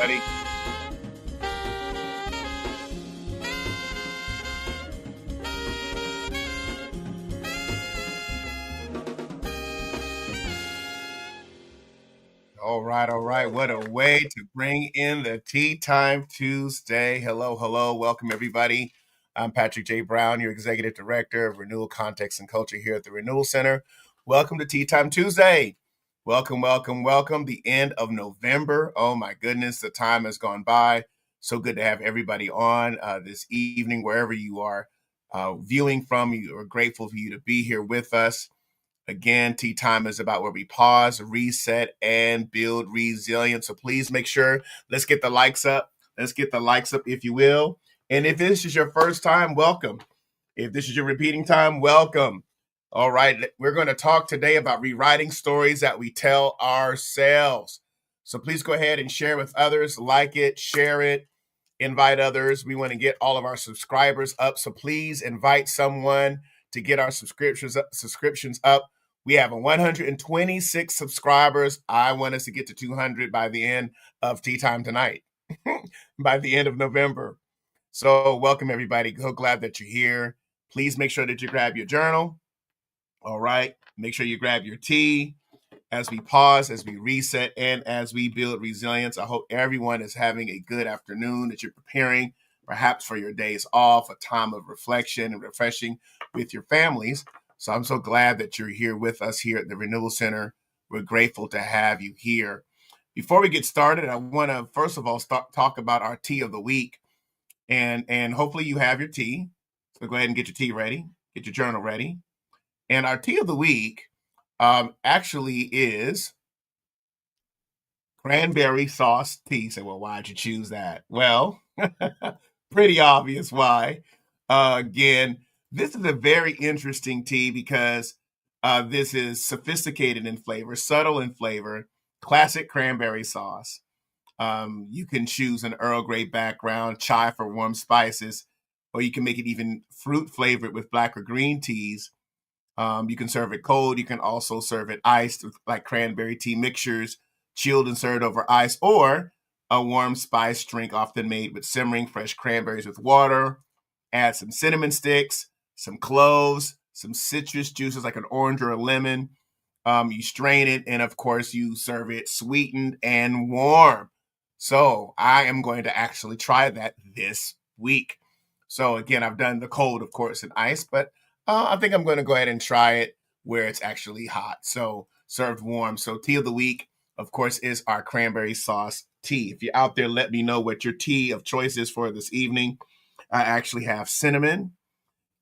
everybody. All right, all right. What a way to bring in the Tea Time Tuesday. Hello, hello. Welcome, everybody. I'm Patrick J. Brown, your Executive Director of Renewal Context and Culture here at the Renewal Center. Welcome to Tea Time Tuesday. Welcome, welcome, welcome. The end of November. Oh, my goodness, the time has gone by. So good to have everybody on this evening, wherever you are viewing from. You are grateful for you to be here with us. Again, Tea Time is about where we pause, reset, and build resilience. So please make sure, let's get the likes up. Let's get the likes up, if you will. And if this is your first time, welcome. If this is your repeating time, welcome. All right, we're going to talk today about rewriting stories that we tell ourselves. So please go ahead and share with others, like it, share it, invite others. We want to get all of our subscribers up. So please invite someone to get our subscriptions up. We have 126 subscribers. I want us to get to 200 by the end of Tea Time tonight, by the end of November. So welcome, everybody. So glad that you're here. Please make sure that you grab your journal. All right. Make sure you grab your tea as we pause, as we reset, and as we build resilience. I hope everyone is having a good afternoon, that you're preparing perhaps for your days off, a time of reflection and refreshing with your families. So I'm so glad that you're here with us here at the Renewal Center. We're grateful to have you here. Before we get started, I want to first of all talk about our tea of the week. And hopefully you have your tea. So go ahead and get your tea ready, get your journal ready. And our tea of the week actually is cranberry sauce tea. So, well, why'd you choose that? Well, pretty obvious why. Again, this is a very interesting tea because this is sophisticated in flavor, subtle in flavor, classic cranberry sauce. You can choose an Earl Grey background, chai for warm spices, or you can make it even fruit flavored with black or green teas. You can serve it cold. You can also serve it iced with like cranberry tea mixtures, chilled and served over ice, or a warm spice drink often made with simmering fresh cranberries with water. Add some cinnamon sticks, some cloves, some citrus juices like an orange or a lemon. You strain it, and of course, you serve it sweetened and warm. So I am going to actually try that this week. So again, I've done the cold, of course, and ice, but I think I'm going to go ahead and try it where it's actually hot. So served warm. So tea of the week, of course, is our cranberry sauce tea. If you're out there, let me know what your tea of choice is for this evening. I actually have cinnamon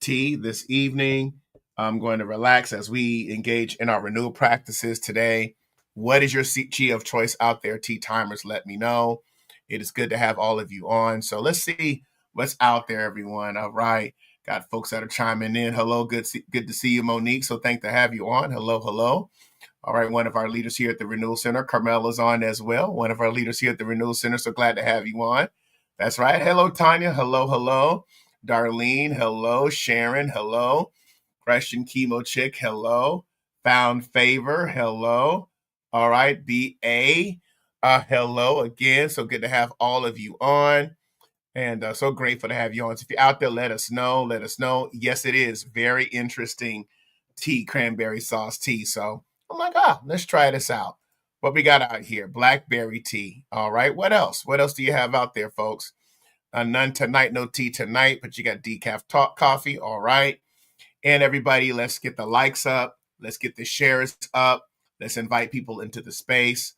tea this evening. I'm going to relax as we engage in our renewal practices today. What is your tea of choice out there? Tea timers, let me know. It is good to have all of you on. So let's see what's out there, everyone. All right. Got folks that are chiming in. Hello, good to see you, Monique. So thank to have you on. Hello, hello. All right, one of our leaders here at the Renewal Center, Carmela's on as well. One of our leaders here at the Renewal Center. So glad to have you on. That's right. Hello, Tanya. Hello, hello. Darlene. Hello. Sharon. Hello. Christian Chemo Chick. Hello. Found Favor. Hello. All right. B.A. Hello again. So good to have all of you on. And so grateful to have you on. So if you're out there, let us know. Let us know. Yes, it is very interesting tea, cranberry sauce tea. So I'm like, let's try this out. What we got out here? Blackberry tea. All right. What else? What else do you have out there, folks? None tonight, no tea tonight, but you got decaf coffee. All right. And everybody, let's get the likes up. Let's get the shares up. Let's invite people into the space.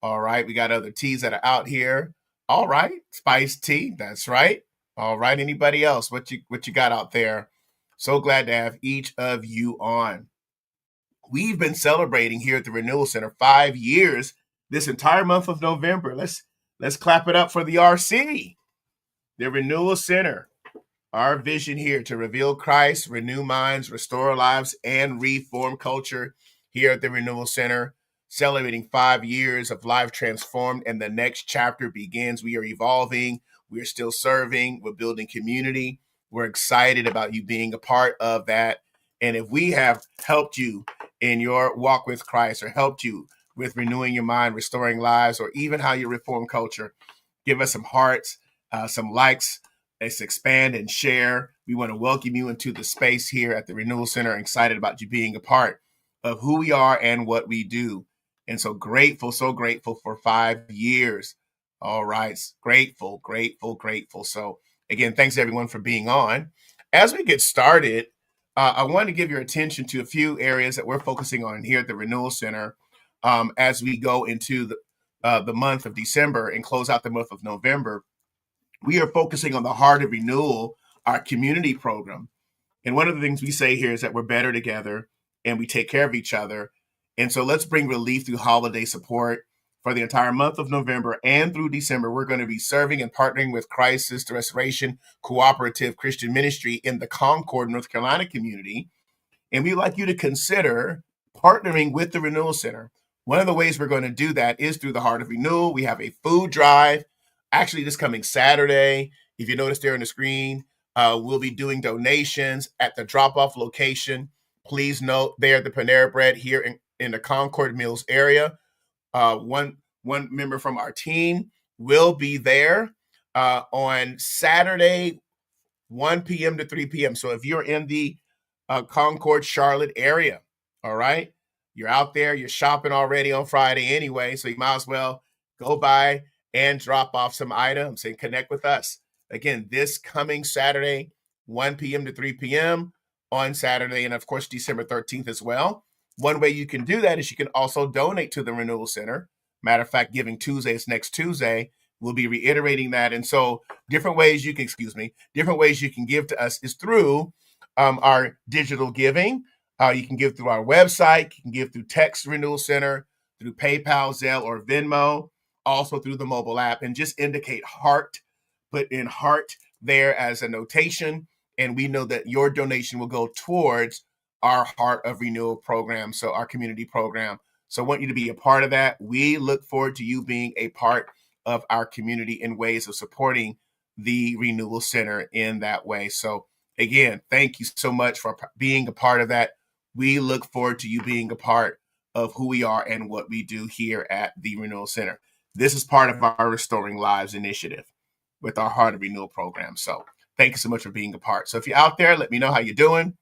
All right. We got other teas that are out here. All right. Spiced tea. That's right. All right. Anybody else? What you got out there? So glad to have each of you on. We've been celebrating here at the Renewal Center 5 years this entire month of November. Let's clap it up for the RC, the Renewal Center. Our vision here to reveal Christ, renew minds, restore lives, and reform culture here at the Renewal Center. Celebrating 5 years of life transformed, and the next chapter begins. We are evolving. We're still serving. We're building community. We're excited about you being a part of that. And if we have helped you in your walk with Christ, or helped you with renewing your mind, restoring lives, or even how you reform culture, give us some hearts, some likes. Let's expand and share. We want to welcome you into the space here at the Renewal Center. Excited about you being a part of who we are and what we do. And so grateful for 5 years. All right. Grateful, grateful, grateful. So again, thanks everyone for being on. As we get started, I want to give your attention to a few areas that we're focusing on here at the Renewal Center as we go into the month of December and close out the month of November. We are focusing on the Heart of Renewal, our community program. And one of the things we say here is that we're better together and we take care of each other. And so let's bring relief through holiday support. For the entire month of November and through December, we're going to be serving and partnering with Christ Sister Restoration Cooperative Christian Ministry in the Concord, North Carolina community. And we'd like you to consider partnering with the Renewal Center. One of the ways we're going to do that is through the Heart of Renewal. We have a food drive, actually this coming Saturday. If you notice there on the screen, we'll be doing donations at the drop-off location. Please note there the Panera Bread here in the Concord Mills area. One member from our team will be there on Saturday, 1 p.m. to 3 p.m. So if you're in the Concord, Charlotte area, all right, you're out there, you're shopping already on Friday anyway, so you might as well go by and drop off some items and connect with us. Again, this coming Saturday, 1 p.m. to 3 p.m. on Saturday, and of course, December 13th as well. One way you can do that is you can also donate to the Renewal Center. Matter of fact, Giving Tuesday is next Tuesday. We'll be reiterating that. And so different ways you can give to us is through our digital giving. You can give through our website. You can give through text Renewal Center, through PayPal, Zelle, or Venmo, also through the mobile app. And just indicate heart, put in heart there as a notation. And we know that your donation will go towards our Heart of Renewal program, so our community program. So I want you to be a part of that. We look forward to you being a part of our community in ways of supporting the Renewal Center in that way. So again, thank you so much for being a part of that. We look forward to you being a part of who we are and what we do here at the Renewal Center. This is part of our Restoring Lives initiative with our Heart of Renewal program. So thank you so much for being a part. So if you're out there, let me know how you're doing.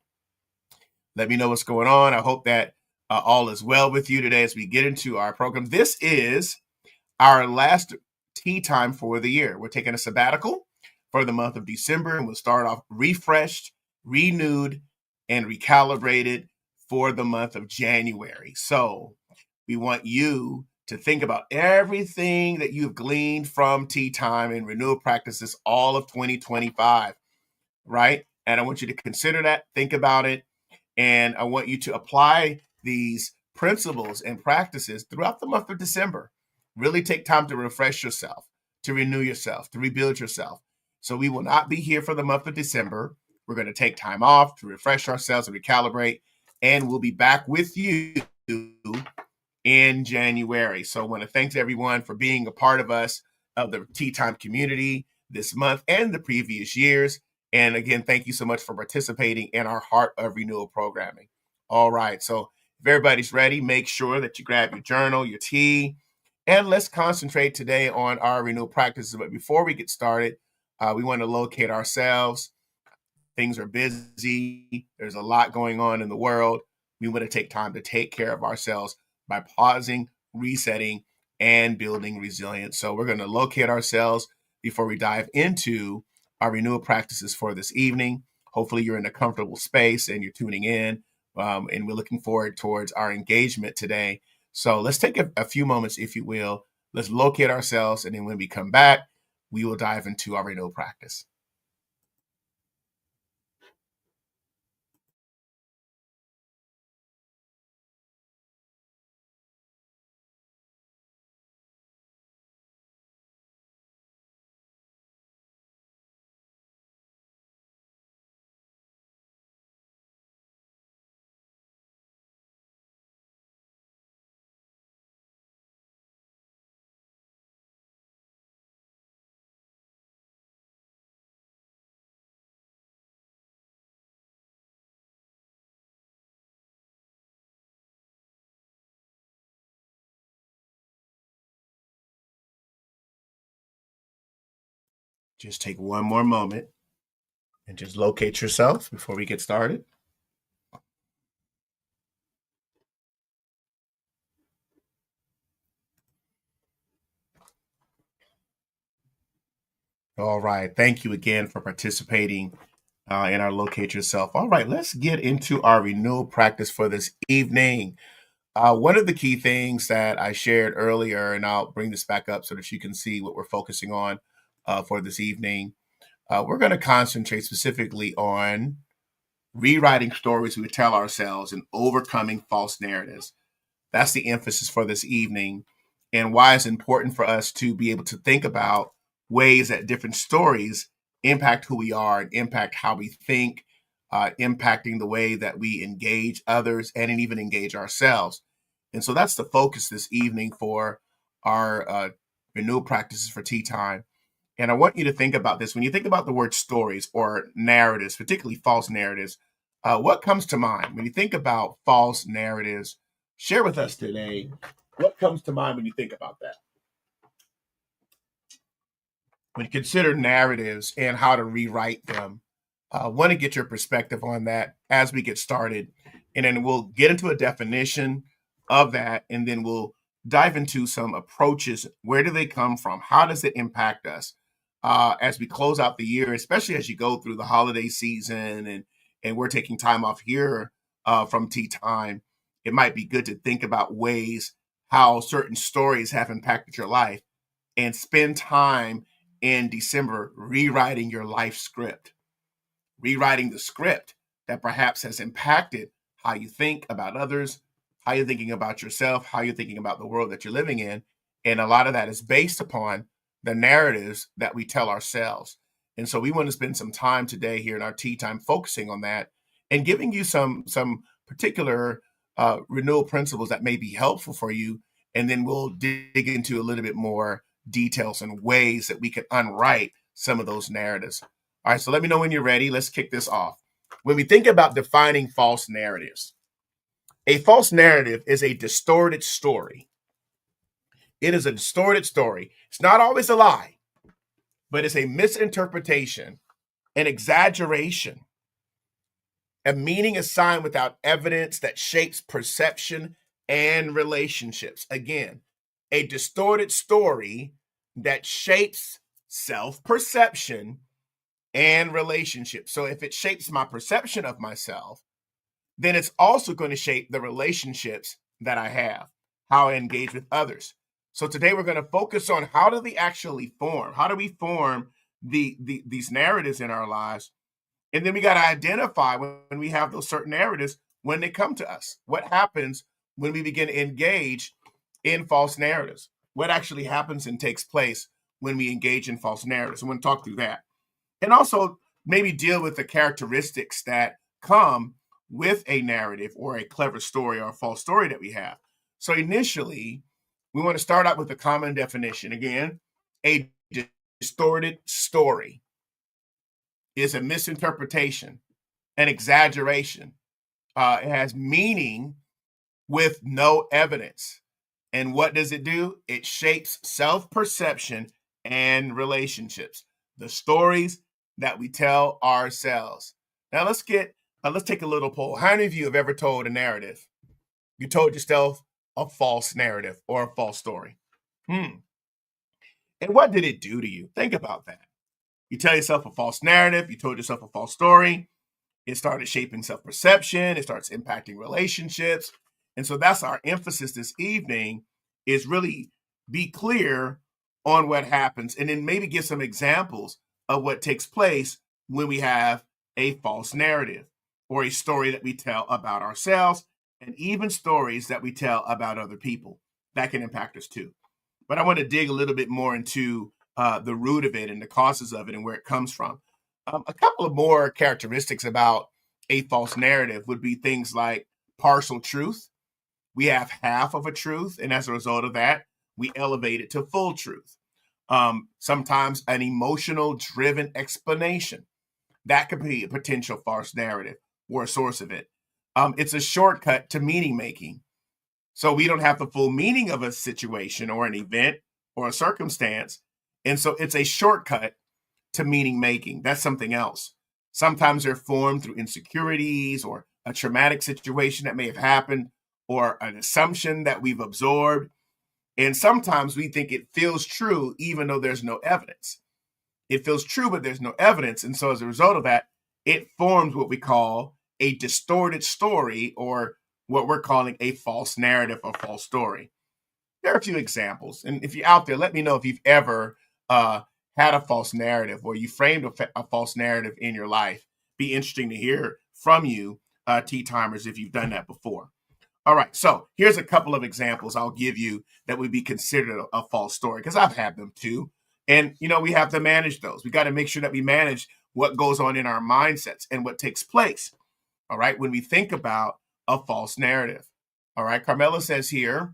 Let me know what's going on. I hope that all is well with you today as we get into our program. This is our last tea time for the year. We're taking a sabbatical for the month of December, and we'll start off refreshed, renewed, and recalibrated for the month of January. So we want you to think about everything that you've gleaned from tea time and renewal practices all of 2025, right? And I want you to consider that, think about it, and I want you to apply these principles and practices throughout the month of December. Really take time to refresh yourself, to renew yourself, to rebuild yourself. So we will not be here for the month of December. We're going to take time off to refresh ourselves and recalibrate, and we'll be back with you in January. So I want to thank everyone for being a part of us, of the Tea Time community this month and the previous years. And again, thank you so much for participating in our Heart of Renewal programming. All right. So if everybody's ready, make sure that you grab your journal, your tea, and let's concentrate today on our renewal practices. But before we get started, we want to locate ourselves. Things are busy. There's a lot going on in the world. We want to take time to take care of ourselves by pausing, resetting, and building resilience. So we're going to locate ourselves before we dive into our renewal practices for this evening. Hopefully you're in a comfortable space and you're tuning in, and we're looking forward towards our engagement today. So let's take a few moments, if you will. Let's locate ourselves, and then when we come back, we will dive into our renewal practice. Just take one more moment and just locate yourself before we get started. All right. Thank you again for participating in our Locate Yourself. All right, let's get into our renewal practice for this evening. One of the key things that I shared earlier, and I'll bring this back up so that you can see what we're focusing on for this evening. We're going to concentrate specifically on rewriting stories we tell ourselves and overcoming false narratives. That's the emphasis for this evening, and why it's important for us to be able to think about ways that different stories impact who we are and impact how we think, impacting the way that we engage others and even engage ourselves. And so that's the focus this evening for our renewal practices for tea time. And I want you to think about this. When you think about the word stories or narratives, particularly false narratives, what comes to mind? When you think about false narratives, share with us today what comes to mind when you think about that. When you consider narratives and how to rewrite them, I want to get your perspective on that as we get started. And then we'll get into a definition of that, and then we'll dive into some approaches. Where do they come from? How does it impact us as we close out the year, especially as you go through the holiday season and we're taking time off here from tea time? It might be good to think about ways how certain stories have impacted your life and spend time in December rewriting your life script, rewriting the script that perhaps has impacted how you think about others, how you're thinking about yourself, how you're thinking about the world that you're living in. And a lot of that is based upon the narratives that we tell ourselves. And so we want to spend some time today here in our tea time focusing on that and giving you some particular renewal principles that may be helpful for you. And then we'll dig into a little bit more details and ways that we can unwrite some of those narratives. All right, so let me know when you're ready. Let's kick this off. When we think about defining false narratives, a false narrative is a distorted story. It is a distorted story. It's not always a lie, but it's a misinterpretation, an exaggeration, a meaning assigned without evidence that shapes perception and relationships. Again, a distorted story that shapes self-perception and relationships. So if it shapes my perception of myself, then it's also going to shape the relationships that I have, how I engage with others. So today we're going to focus on how do they actually form? How do we form these narratives in our lives? And then we got to identify when we have those certain narratives, when they come to us. What happens when we begin to engage in false narratives? What actually happens and takes place when we engage in false narratives? I'm going to talk through that. And also maybe deal with the characteristics that come with a narrative or a clever story or a false story that we have. So initially, we want to start out with a common definition. Again, a distorted story is a misinterpretation, an exaggeration. It has meaning with no evidence. And what does it do? It shapes self-perception and relationships, the stories that we tell ourselves. Now let's take a little poll. How many of you have ever told a narrative? You told yourself a false narrative or a false story. And what did it do to you? Think about that. You tell yourself a false narrative. You told yourself a false story. It started shaping self-perception. It starts impacting relationships. And so that's our emphasis this evening, is really be clear on what happens and then maybe give some examples of what takes place when we have a false narrative or a story that we tell about ourselves, and even stories that we tell about other people that can impact us too. But I want to dig a little bit more into the root of it and the causes of it and where it comes from. A couple of more characteristics about a false narrative would be things like partial truth. We have half of a truth, and as a result of that, we elevate it to full truth. Sometimes an emotional driven explanation. That could be a potential false narrative or a source of it. It's a shortcut to meaning making. So we don't have the full meaning of a situation or an event or a circumstance. And so it's a shortcut to meaning making. That's something else. Sometimes they're formed through insecurities or a traumatic situation that may have happened or an assumption that we've absorbed. And sometimes we think it feels true, even though there's no evidence. It feels true, but there's no evidence. And so as a result of that, it forms what we call a distorted story, or what we're calling a false narrative or false story. There are a few examples. And if you're out there, let me know if you've ever had a false narrative or you framed a false narrative in your life. Be interesting to hear from you, tea timers, if you've done that before. All right, so here's a couple of examples I'll give you that would be considered a false story, because I've had them too. And, we have to manage those. We got to make sure that we manage what goes on in our mindsets and what takes place, all right, when we think about a false narrative. All right, Carmela says here,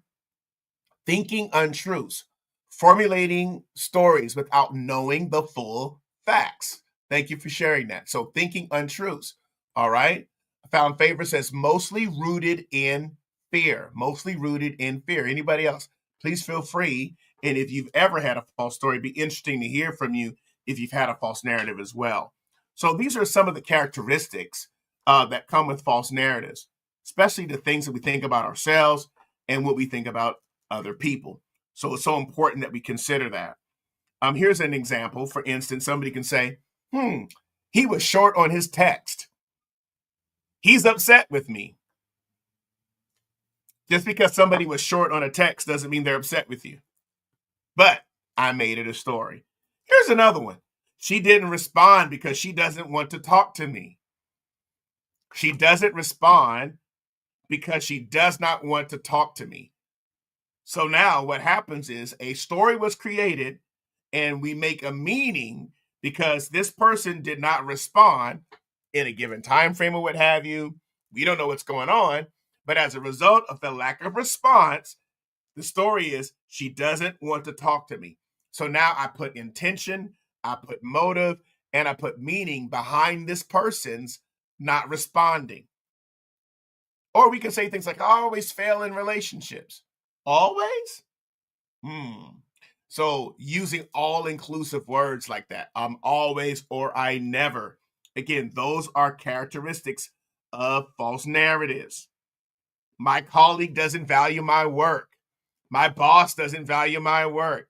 thinking untruths, formulating stories without knowing the full facts. Thank you for sharing that. So thinking untruths, all right. Found Favor says mostly rooted in fear, mostly rooted in fear. Anybody else? Please feel free. And if you've ever had a false story, it'd be interesting to hear from you if you've had a false narrative as well. So these are some of the characteristics that come with false narratives, especially the things that we think about ourselves and what we think about other people. So it's so important that we consider that. Here's an example. For instance, somebody can say, he was short on his text. He's upset with me. Just because somebody was short on a text doesn't mean they're upset with you. But I made it a story. Here's another one. She didn't respond because she doesn't want to talk to me. She doesn't respond because she does not want to talk to me. So now what happens is a story was created and we make a meaning because this person did not respond in a given time frame or what have you. We don't know what's going on, but as a result of the lack of response, the story is she doesn't want to talk to me. So now I put intention, I put motive, and I put meaning behind this person's not responding. Or we can say things like, I always fail in relationships. Always? So using all-inclusive words like that, I'm always or I never. Again, those are characteristics of false narratives. My colleague doesn't value my work. My boss doesn't value my work.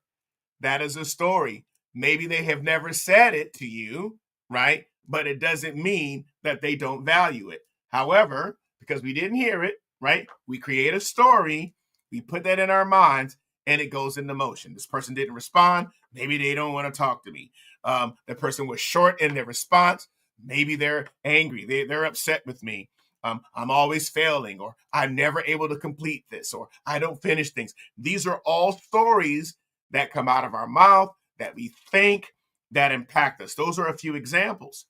That is a story. Maybe they have never said it to you, right? But it doesn't mean that they don't value it. However, because we didn't hear it, right? We create a story, we put that in our minds, and it goes into motion. This person didn't respond. Maybe they don't want to talk to me. The person was short in their response. Maybe they're angry. They're upset with me. I'm always failing, or I'm never able to complete this, or I don't finish things. These are all stories that come out of our mouth, that we think, that impact us. Those are a few examples.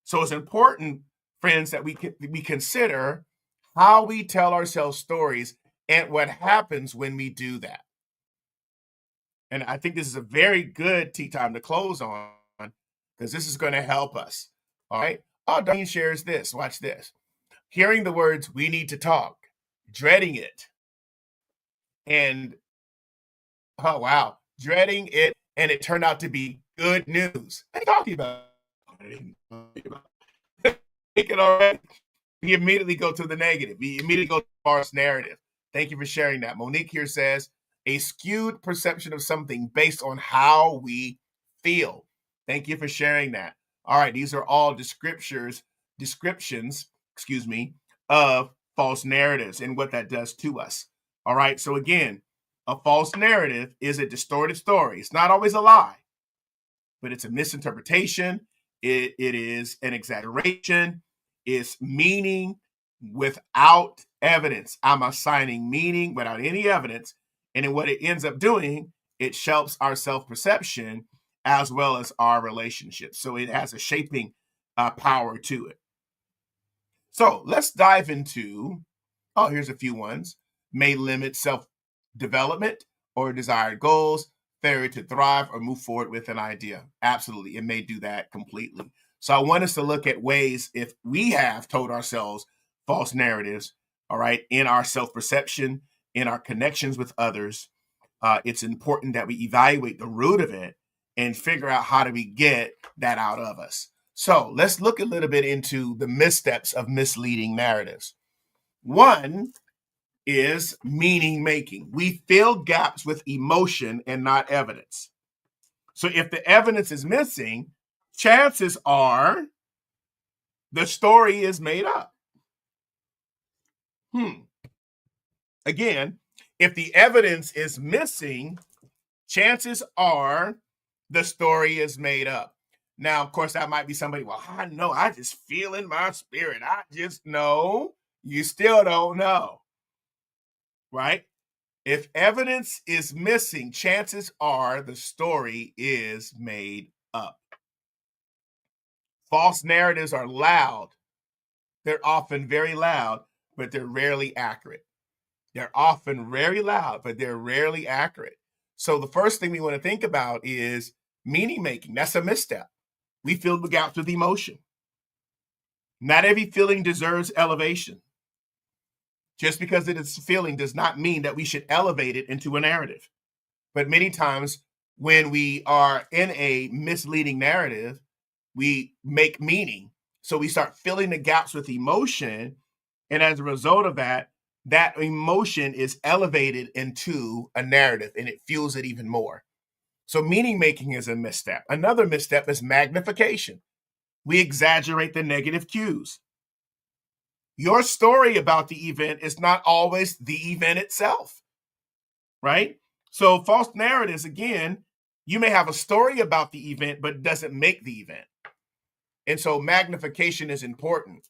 So it's important, friends, that we consider how we tell ourselves stories and what happens when we do that. And I think this is a very good tea time to close on, because this is going to help us. All right. Oh, Darlene shares this. Watch this. Hearing the words, we need to talk, dreading it. And, oh, wow, dreading it. And it turned out to be good news. What are you talking about? It can already. We immediately go to the negative. We immediately go to the false narrative. Thank you for sharing that. Monique here says, a skewed perception of something based on how we feel. Thank you for sharing that. All right, these are all descriptions, of false narratives and what that does to us. All right, so again, a false narrative is a distorted story. It's not always a lie, but it's a misinterpretation. It is an exaggeration. It's meaning without evidence. I'm assigning meaning without any evidence. And then what it ends up doing, it shapes our self-perception as well as our relationships. So it has a shaping power to it. So let's dive into, here's a few ones. May limit self-development or desired goals, failure to thrive or move forward with an idea. Absolutely, it may do that completely. So I want us to look at ways if we have told ourselves false narratives, all right, in our self-perception, in our connections with others. It's important that we evaluate the root of it and figure out how do we get that out of us. So let's look a little bit into the missteps of misleading narratives. One is meaning making. We fill gaps with emotion and not evidence. So if the evidence is missing, chances are the story is made up. Again, if the evidence is missing, chances are the story is made up. Now, of course, that might be somebody, well, I know, I just feel in my spirit. I just know. You still don't know, right? If evidence is missing, chances are the story is made up. False narratives are loud. They're often very loud, but they're rarely accurate. They're often very loud, but they're rarely accurate. So the first thing we want to think about is meaning making. That's a misstep. We fill the gaps with emotion. Not every feeling deserves elevation. Just because it is a feeling does not mean that we should elevate it into a narrative. But many times when we are in a misleading narrative, we make meaning. So we start filling the gaps with emotion. And as a result of that, that emotion is elevated into a narrative and it fuels it even more. So meaning making is a misstep. Another misstep is magnification. We exaggerate the negative cues. Your story about the event is not always the event itself, right? So false narratives, again, you may have a story about the event, but it doesn't make the event. And so magnification is important.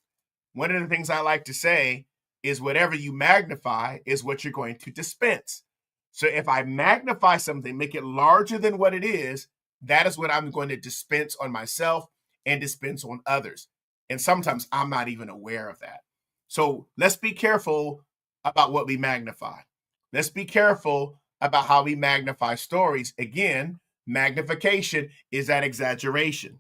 One of the things I like to say is whatever you magnify is what you're going to dispense. So if I magnify something, make it larger than what it is, that is what I'm going to dispense on myself and dispense on others. And sometimes I'm not even aware of that. So let's be careful about what we magnify. Let's be careful about how we magnify stories. Again, magnification is that exaggeration.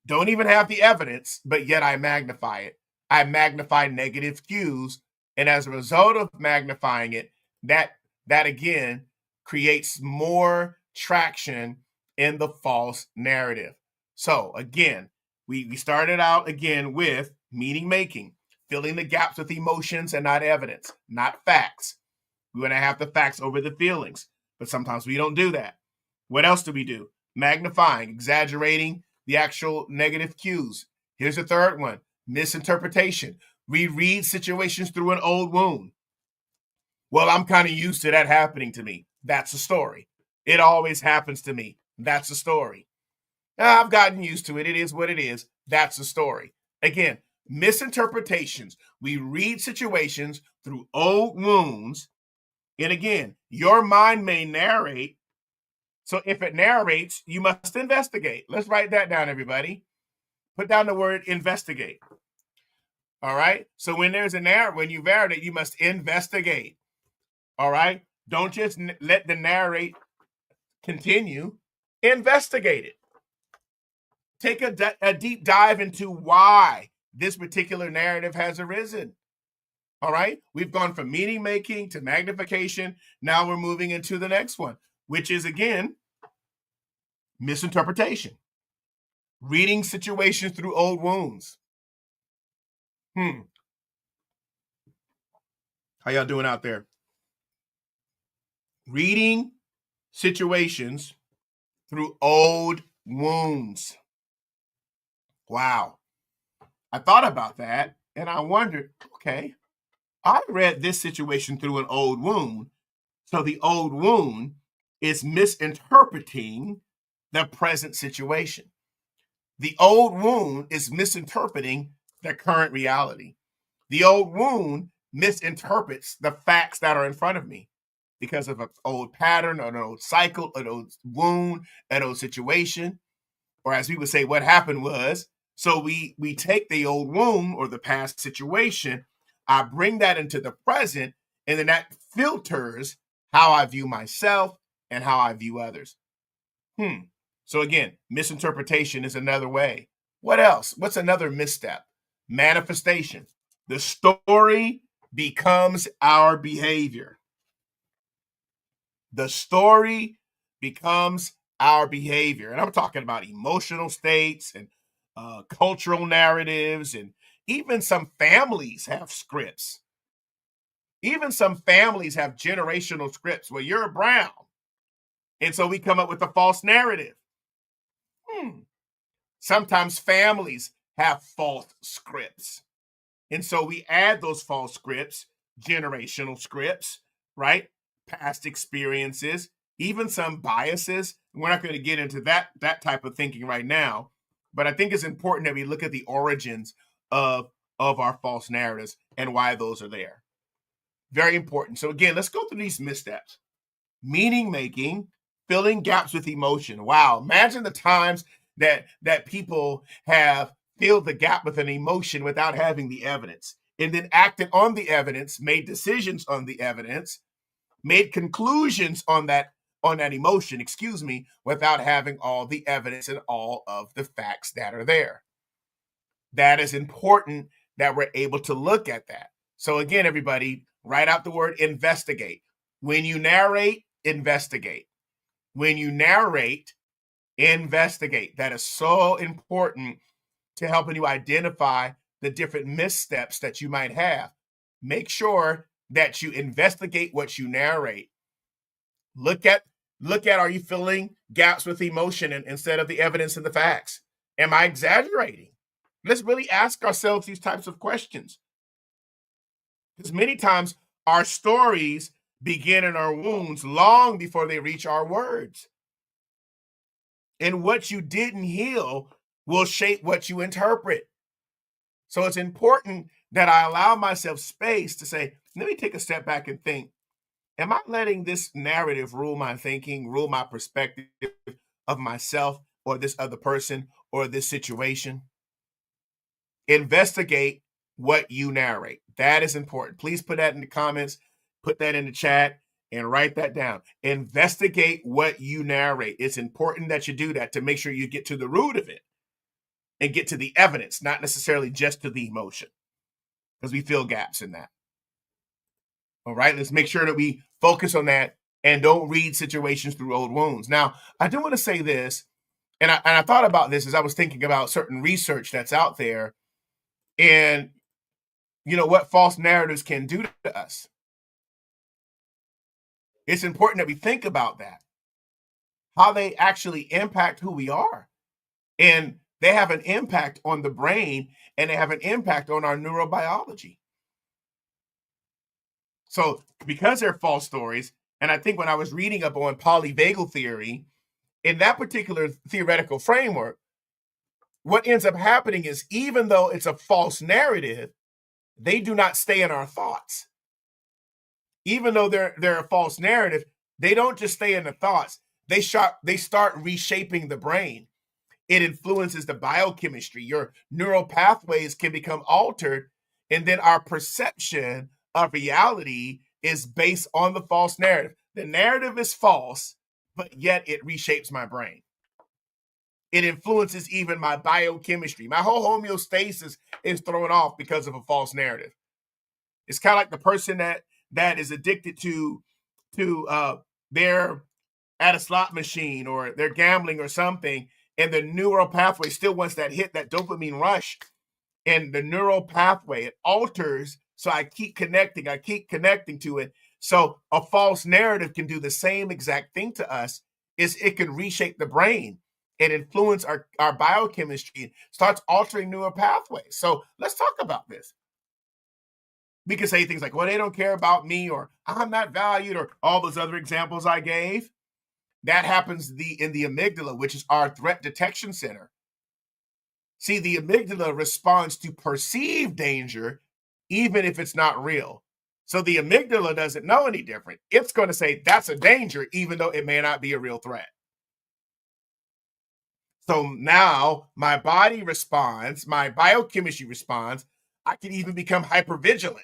Don't even have the evidence, but yet I magnify it. I magnify negative cues. And as a result of magnifying it, that again creates more traction in the false narrative. So again, we started out again with meaning making, filling the gaps with emotions and not evidence, not facts. We want to have the facts over the feelings, but sometimes we don't do that. What else do we do? Magnifying, exaggerating the actual negative cues. Here's the third one, misinterpretation. We read situations through an old wound. Well, I'm kind of used to that happening to me. That's a story. It always happens to me. That's a story. I've gotten used to it. It is what it is. That's a story. Again, misinterpretations. We read situations through old wounds. And again, your mind may narrate. So if it narrates, you must investigate. Let's write that down, everybody. Put down the word investigate. All right. So when there's a when you narrate, you must investigate. All right. Don't just let the narrate continue. Investigate it. Take a deep dive into why this particular narrative has arisen. All right. We've gone from meaning making to magnification. Now we're moving into the next one, which is again, misinterpretation. Reading situations through old wounds. How y'all doing out there? Reading situations through old wounds. Wow. I thought about that and I wondered, okay, I read this situation through an old wound. So the old wound is misinterpreting the present situation. The old wound is misinterpreting the current reality. The old wound misinterprets the facts that are in front of me because of an old pattern, or an old cycle, an old wound, an old situation, or as we would say, what happened was. So we take the old wound or the past situation, I bring that into the present, and then that filters how I view myself and how I view others. So again, misinterpretation is another way. What else? What's another misstep? Manifestation. The story becomes our behavior. The story becomes our behavior. And I'm talking about emotional states and cultural narratives, and even some families have scripts. Even some families have generational scripts where you're brown. And so we come up with a false narrative. Hmm. Sometimes families have false scripts. And so we add those false scripts, generational scripts, right? Past experiences, even some biases. We're not going to get into that type of thinking right now, but I think it's important that we look at the origins of our false narratives and why those are there. Very important. So again, let's go through these missteps. Meaning making, filling gaps with emotion. Wow, imagine the times that people have filled the gap with an emotion without having the evidence, and then acted on the evidence, made decisions on the evidence, made conclusions on that emotion, without having all the evidence and all of the facts that are there. That is important that we're able to look at that. So again, everybody, write out the word investigate. When you narrate, investigate. When you narrate, investigate. That is so important to helping you identify the different missteps that you might have. Make sure that you investigate what you narrate. Look at are you filling gaps with emotion instead of the evidence and the facts? Am I exaggerating? Let's really ask ourselves these types of questions. Because many times our stories begin in our wounds long before they reach our words. And what you didn't heal will shape what you interpret. So it's important that I allow myself space to say, let me take a step back and think, am I letting this narrative rule my thinking, rule my perspective of myself or this other person or this situation? Investigate what you narrate. That is important. Please put that in the comments, put that in the chat, and write that down. Investigate what you narrate. It's important that you do that to make sure you get to the root of it and get to the evidence, not necessarily just to the emotion, because we fill gaps in that. All right, let's make sure that we focus on that and don't read situations through old wounds. Now, I do want to say this, and I thought about this as I was thinking about certain research that's out there, and what false narratives can do to us. It's important that we think about that, how they actually impact who we are. And they have an impact on the brain, and they have an impact on our neurobiology. So because they're false stories, and I think when I was reading up on polyvagal theory, in that particular theoretical framework, what ends up happening is even though it's a false narrative, they do not stay in our thoughts. Even though they're a false narrative, they don't just stay in the thoughts. They start reshaping the brain. It influences the biochemistry. Your neural pathways can become altered, and then our perception of reality is based on the false narrative. The narrative is false, but yet it reshapes my brain. It influences even my biochemistry. My whole homeostasis is thrown off because of a false narrative. It's kind of like the person that is addicted to they're at a slot machine or they're gambling or something, and the neural pathway still wants that hit, that dopamine rush, and the neural pathway, it alters. So I keep connecting to it. So a false narrative can do the same exact thing to us. Is it can reshape the brain and influence our biochemistry, starts altering neural pathways. So let's talk about this. We can say things like, well, they don't care about me, or I'm not valued, or all those other examples I gave. That happens in the amygdala, which is our threat detection center. See, the amygdala responds to perceived danger, even if it's not real. So the amygdala doesn't know any different. It's going to say that's a danger, even though it may not be a real threat. So now my body responds, my biochemistry responds. I can even become hypervigilant.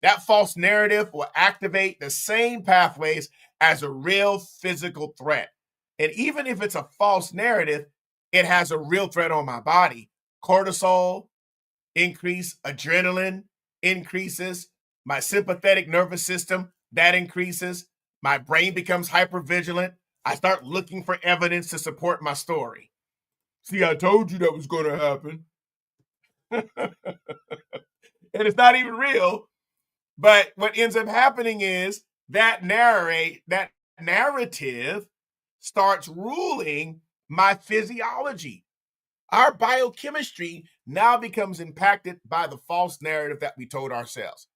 That false narrative will activate the same pathways as a real physical threat. And even if it's a false narrative, it has a real threat on my body. Cortisol increase, adrenaline increases, my sympathetic nervous system, that increases, my brain becomes hypervigilant, I start looking for evidence to support my story. See, I told you that was going to happen. And it's not even real. But what ends up happening is that narrative starts ruling my physiology. Our biochemistry now becomes impacted by the false narrative that we told ourselves.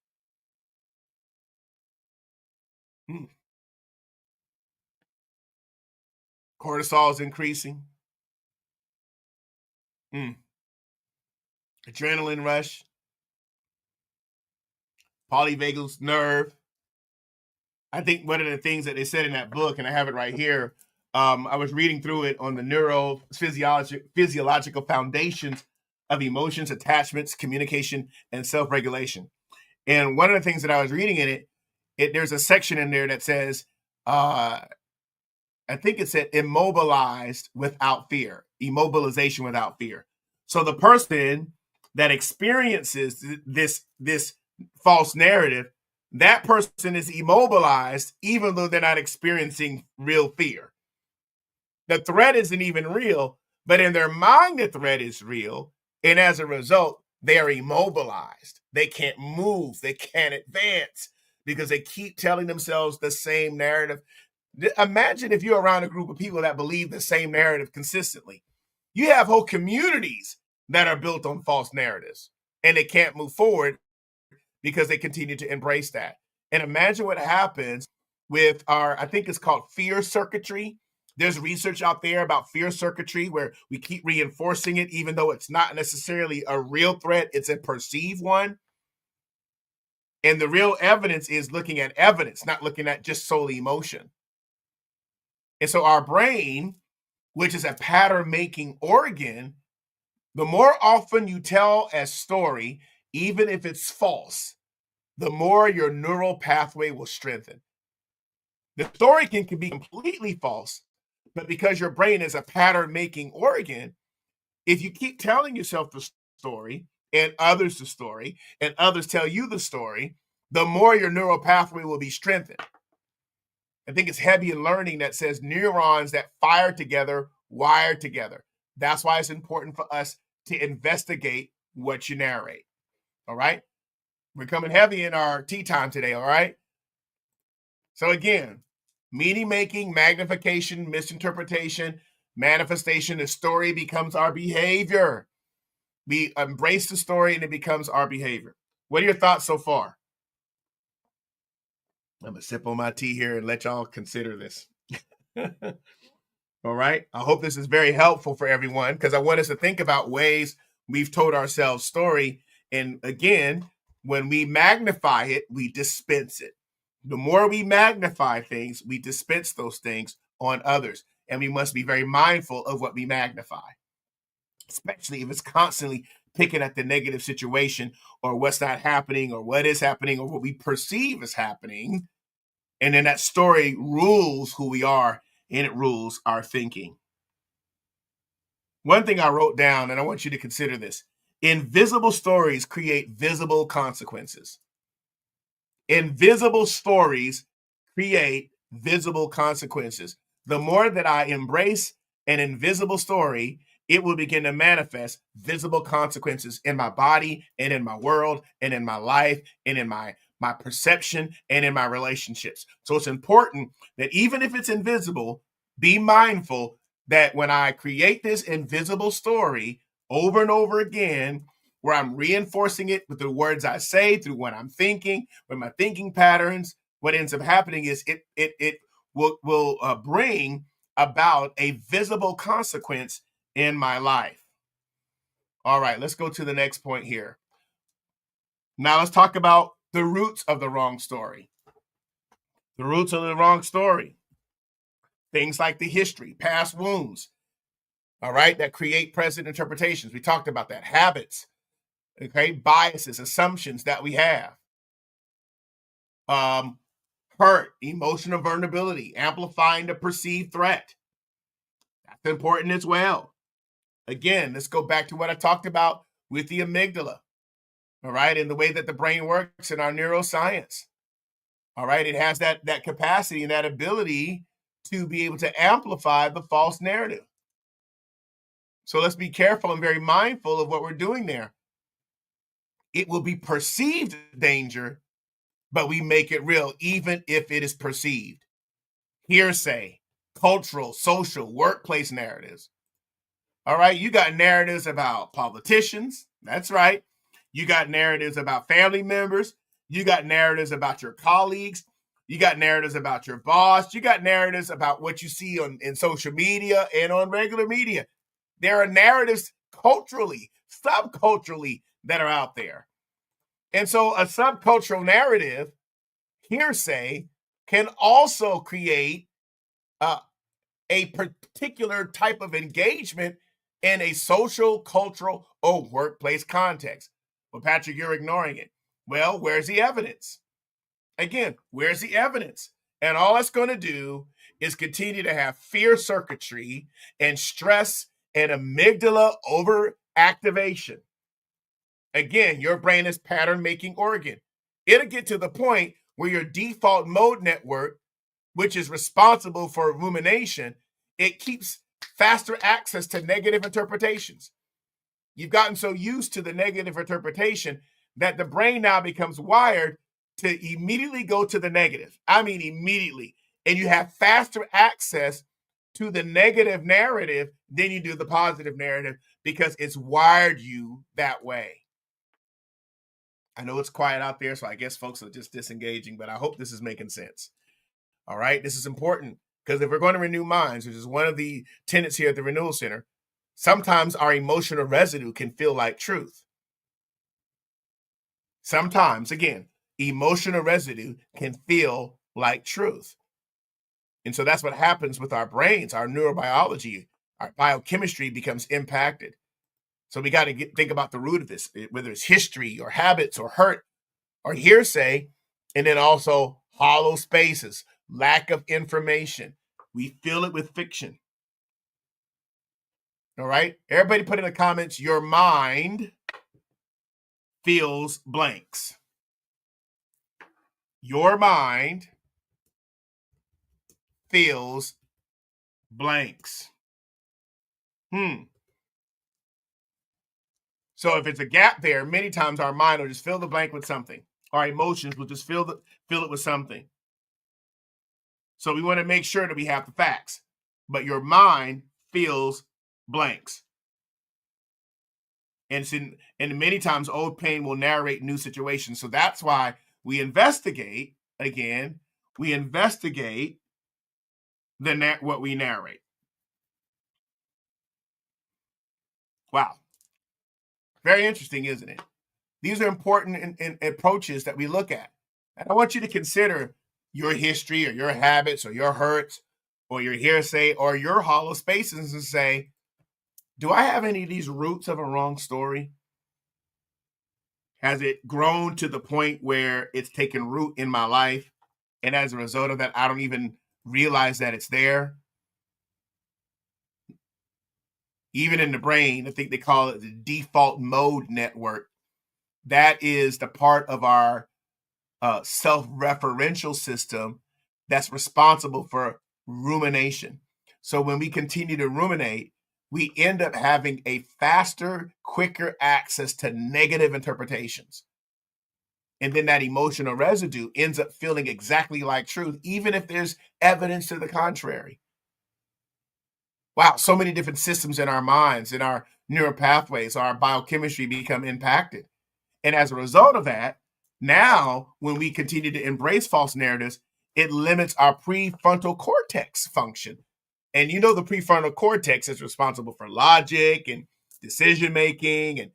Cortisol is increasing. Adrenaline rush. Polyvagus nerve. I think one of the things that they said in that book, and I have it right here, I was reading through it on the neurophysiological foundations of emotions, attachments, communication, and self-regulation. And one of the things that I was reading in it, there's a section in there that says, I think it said immobilized without fear, immobilization without fear. So the person that experiences this false narrative, that person is immobilized even though they're not experiencing real fear. The threat isn't even real, but in their mind, the threat is real. And as a result, they are immobilized. They can't move. They can't advance because they keep telling themselves the same narrative. Imagine if you're around a group of people that believe the same narrative consistently. You have whole communities that are built on false narratives, and they can't move forward because they continue to embrace that. And imagine what happens with I think it's called fear circuitry. There's research out there about fear circuitry where we keep reinforcing it, even though it's not necessarily a real threat, it's a perceived one. And the real evidence is looking at evidence, not looking at just solely emotion. And so our brain, which is a pattern-making organ, the more often you tell a story, even if it's false, the more your neural pathway will strengthen. The story can be completely false, but because your brain is a pattern-making organ, if you keep telling yourself the story and others the story and others tell you the story, the more your neural pathway will be strengthened. I think it's heavy in learning that says neurons that fire together, wire together. That's why it's important for us to investigate what you narrate. All right? We're coming heavy in our tea time today, all right? So again, meaning making, magnification, misinterpretation, manifestation, the story becomes our behavior. We embrace the story and it becomes our behavior. What are your thoughts so far? I'm going to sip on my tea here and let y'all consider this. All right. I hope this is very helpful for everyone because I want us to think about ways we've told ourselves story. And again, when we magnify it, we dispense it. The more we magnify things, we dispense those things on others. And we must be very mindful of what we magnify, especially if it's constantly picking at the negative situation or what's not happening or what is happening or what we perceive is happening. And then that story rules who we are and it rules our thinking. One thing I wrote down, and I want you to consider this: invisible stories create visible consequences. Invisible stories create visible consequences. The more that I embrace an invisible story, it will begin to manifest visible consequences in my body and in my world and in my life and in my perception and in my relationships. So it's important that even if it's invisible, be mindful that when I create this invisible story over and over again, where I'm reinforcing it with the words I say, through what I'm thinking, with my thinking patterns, what ends up happening is it will bring about a visible consequence in my life. All right, let's go to the next point here. Now let's talk about the roots of the wrong story. The roots of the wrong story. Things like the history, past wounds, all right, that create present interpretations. We talked about that. Habits, okay, biases, assumptions that we have. Hurt, emotional vulnerability, amplifying the perceived threat. That's important as well. Again, let's go back to what I talked about with the amygdala, all right, and the way that the brain works in our neuroscience. All right, it has that capacity and that ability to be able to amplify the false narrative. So let's be careful and very mindful of what we're doing there. It will be perceived danger, but we make it real, even if it is perceived. Hearsay, cultural, social, workplace narratives. All right, you got narratives about politicians. That's right. You got narratives about family members. You got narratives about your colleagues. You got narratives about your boss. You got narratives about what you see in social media and on regular media. There are narratives culturally, subculturally, that are out there. And so a subcultural narrative, hearsay, can also create a particular type of engagement in a social, cultural, or workplace context. Well, Patrick, you're ignoring it. Well, where's the evidence? Again, where's the evidence? And all it's going to do is continue to have fear circuitry and stress and amygdala overactivation. Again, your brain is pattern making organ. It'll get to the point where your default mode network, which is responsible for rumination, it keeps faster access to negative interpretations. You've gotten so used to the negative interpretation that the brain now becomes wired to immediately go to the negative. I mean, immediately. And you have faster access to the negative narrative than you do the positive narrative because it's wired you that way. I know it's quiet out there, so I guess folks are just disengaging, but I hope this is making sense. All right, this is important because if we're going to renew minds, which is one of the tenets here at the Renewal Center, sometimes our emotional residue can feel like truth. Sometimes, again, emotional residue can feel like truth. And so that's what happens with our brains, our neurobiology, our biochemistry becomes impacted. So we got to think about the root of this, whether it's history or habits or hurt or hearsay, and then also hollow spaces, lack of information. We fill it with fiction. All right. Everybody put in the comments, your mind fills blanks. Your mind fills blanks. So if it's a gap there, many times our mind will just fill the blank with something. Our emotions will just fill it with something. So we want to make sure that we have the facts. But your mind fills blanks. And many times old pain will narrate new situations. So that's why we investigate, again, what we narrate. Wow. Very interesting, isn't it? These are important approaches that we look at. And I want you to consider your history or your habits or your hurts or your hearsay or your hollow spaces and say, do I have any of these roots of a wrong story? Has it grown to the point where it's taken root in my life? And as a result of that, I don't even realize that it's there. Even in the brain, I think they call it the default mode network. That is the part of our self-referential system that's responsible for rumination. So when we continue to ruminate, we end up having a faster, quicker access to negative interpretations. And then that emotional residue ends up feeling exactly like truth, even if there's evidence to the contrary. Wow, so many different systems in our minds, in our neural pathways, our biochemistry become impacted. And as a result of that, now when we continue to embrace false narratives, it limits our prefrontal cortex function. And you know the prefrontal cortex is responsible for logic and decision making, and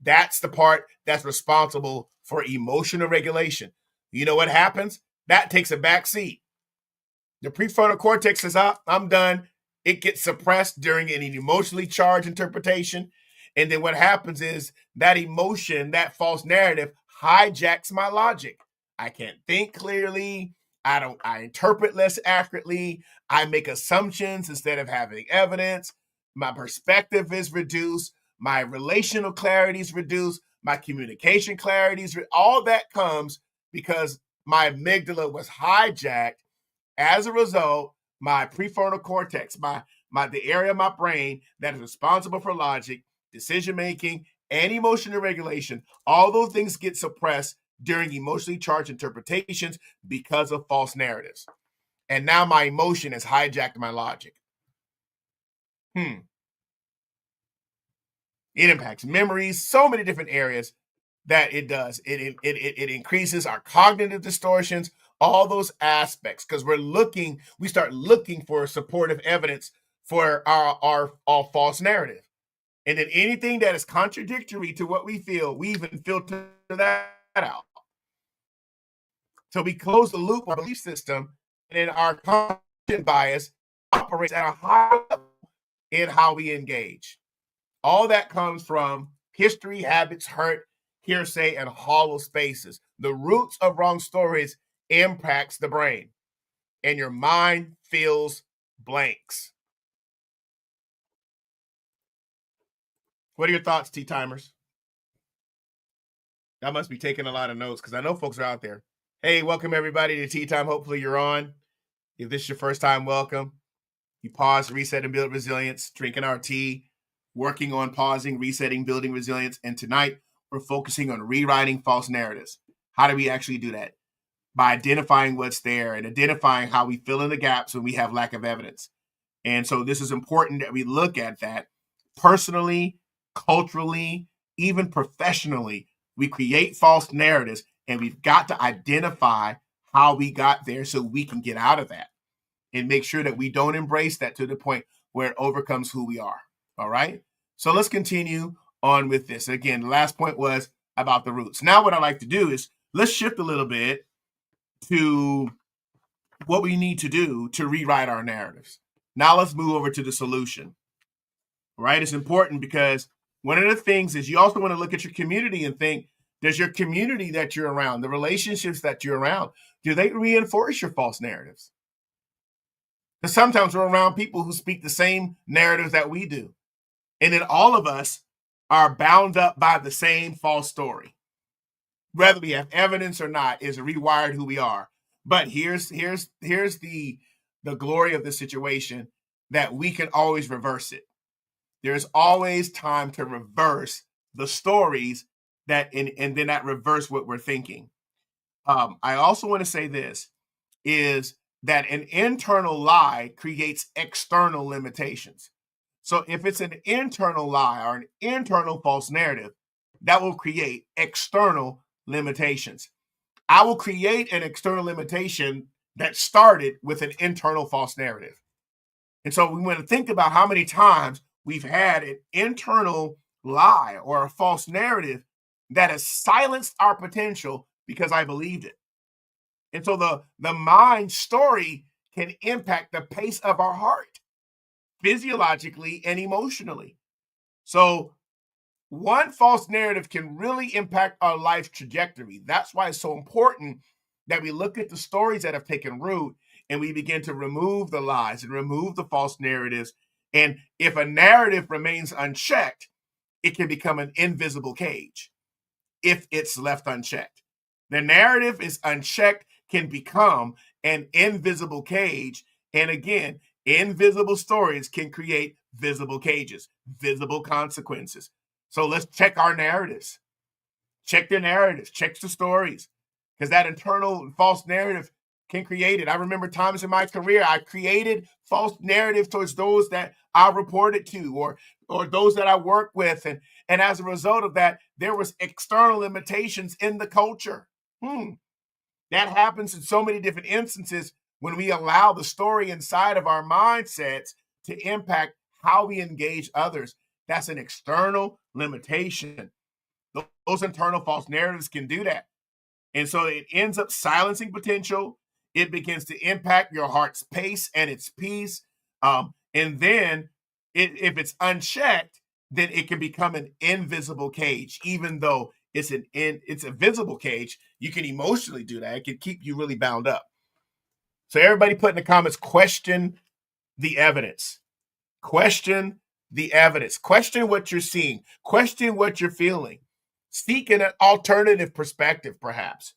that's the part that's responsible for emotional regulation. You know what happens? That takes a back seat. The prefrontal cortex is out. I'm done. It gets suppressed during an emotionally charged interpretation. And then what happens is that emotion, that false narrative hijacks my logic. I can't think clearly. I interpret less accurately. I make assumptions instead of having evidence. My perspective is reduced. My relational clarity is reduced. My communication clarity is all that comes because my amygdala was hijacked as a result my prefrontal cortex, the area of my brain that is responsible for logic, decision making, and emotional regulation, all those things get suppressed during emotionally charged interpretations because of false narratives. And now my emotion has hijacked my logic. It impacts memories, so many different areas that it does. It increases our cognitive distortions, all those aspects, because we start looking for supportive evidence for our false narrative. And then anything that is contradictory to what we feel, we even filter that out. So we close the loop on our belief system, and then our confirmation bias operates at a high level in how we engage. All that comes from history, habits, hurt, hearsay, and hollow spaces. The roots of wrong stories impacts the brain, and your mind fills blanks. What are your thoughts, tea timers? I must be taking a lot of notes because I know folks are out there. Hey, welcome everybody to Tea Time. Hopefully you're on. If this is your first time, welcome. You pause, reset, and build resilience, drinking our tea, working on pausing, resetting, building resilience. And tonight, we're focusing on rewriting false narratives. How do we actually do that? By identifying what's there and identifying how we fill in the gaps when we have lack of evidence. And so this is important that we look at that personally, culturally, even professionally. We create false narratives, and we've got to identify how we got there so we can get out of that and make sure that we don't embrace that to the point where it overcomes who we are. All right. So let's continue on with this. Again, the last point was about the roots. Now, what I like to do is let's shift a little bit to what we need to do to rewrite our narratives. Now let's move over to the solution. All right. It's important because one of the things is you also want to look at your community and think, does your community that you're around, the relationships that you're around, do they reinforce your false narratives? Because sometimes we're around people who speak the same narratives that we do. And then all of us are bound up by the same false story. Whether we have evidence or not is rewired who we are. But here's the glory of the situation, that we can always reverse it. There's always time to reverse the stories and then that reverse what we're thinking. I also want to say this is that an internal lie creates external limitations. So if it's an internal lie or an internal false narrative, that will create external limitations. I will create an external limitation that started with an internal false narrative. And so we want to think about how many times we've had an internal lie or a false narrative that has silenced our potential because I believed it. And so the mind story can impact the pace of our heart, physiologically and emotionally. So one false narrative can really impact our life trajectory. That's why it's so important that we look at the stories that have taken root and we begin to remove the lies and remove the false narratives. And if a narrative remains unchecked, it can become an invisible cage if it's left unchecked. The narrative is unchecked, can become an invisible cage. And again, invisible stories can create visible cages, visible consequences. So let's check our narratives. Check the narratives, check the stories, because that internal false narrative can create it. I remember times in my career, I created false narratives towards those that I reported to or those that I work with. And as a result of that, there was external limitations in the culture. That happens in so many different instances when we allow the story inside of our mindsets to impact how we engage others. That's an external limitation. Those internal false narratives can do that. And so it ends up silencing potential. It begins to impact your heart's pace and its peace. And then if it's unchecked, then it can become an invisible cage. Even though it's a visible cage, you can emotionally do that. It can keep you really bound up. So everybody put in the comments, question the evidence. Question the evidence. Question what you're seeing. Question what you're feeling. Seek an alternative perspective, perhaps.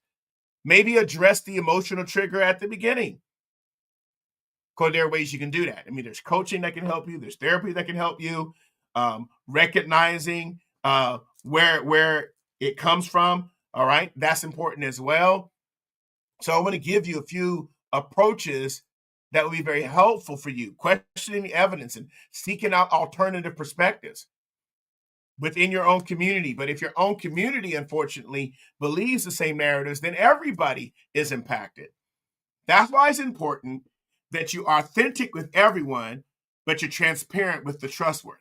Maybe address the emotional trigger at the beginning. Because there are ways you can do that. I mean, there's coaching that can help you. There's therapy that can help you. Recognizing where it comes from. All right, that's important as well. So I want to give you a few approaches that will be very helpful for you. Questioning the evidence and seeking out alternative perspectives within your own community. But if your own community, unfortunately, believes the same narratives, then everybody is impacted. That's why it's important that you are authentic with everyone, but you're transparent with the trustworthy.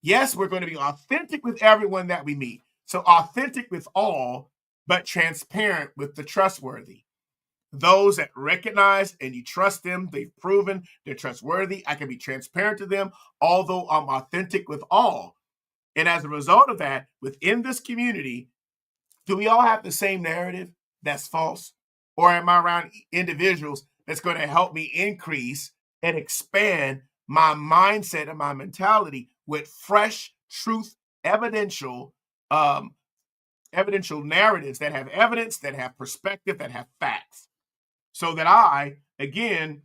Yes, we're going to be authentic with everyone that we meet. So authentic with all, but transparent with the trustworthy. Those that recognize and you trust them, they've proven they're trustworthy. I can be transparent to them, although I'm authentic with all. And as a result of that, within this community, do we all have the same narrative that's false? Or am I around individuals that's going to help me increase and expand my mindset and my mentality with fresh, truth, evidential narratives that have evidence, that have perspective, that have facts, so that I, again,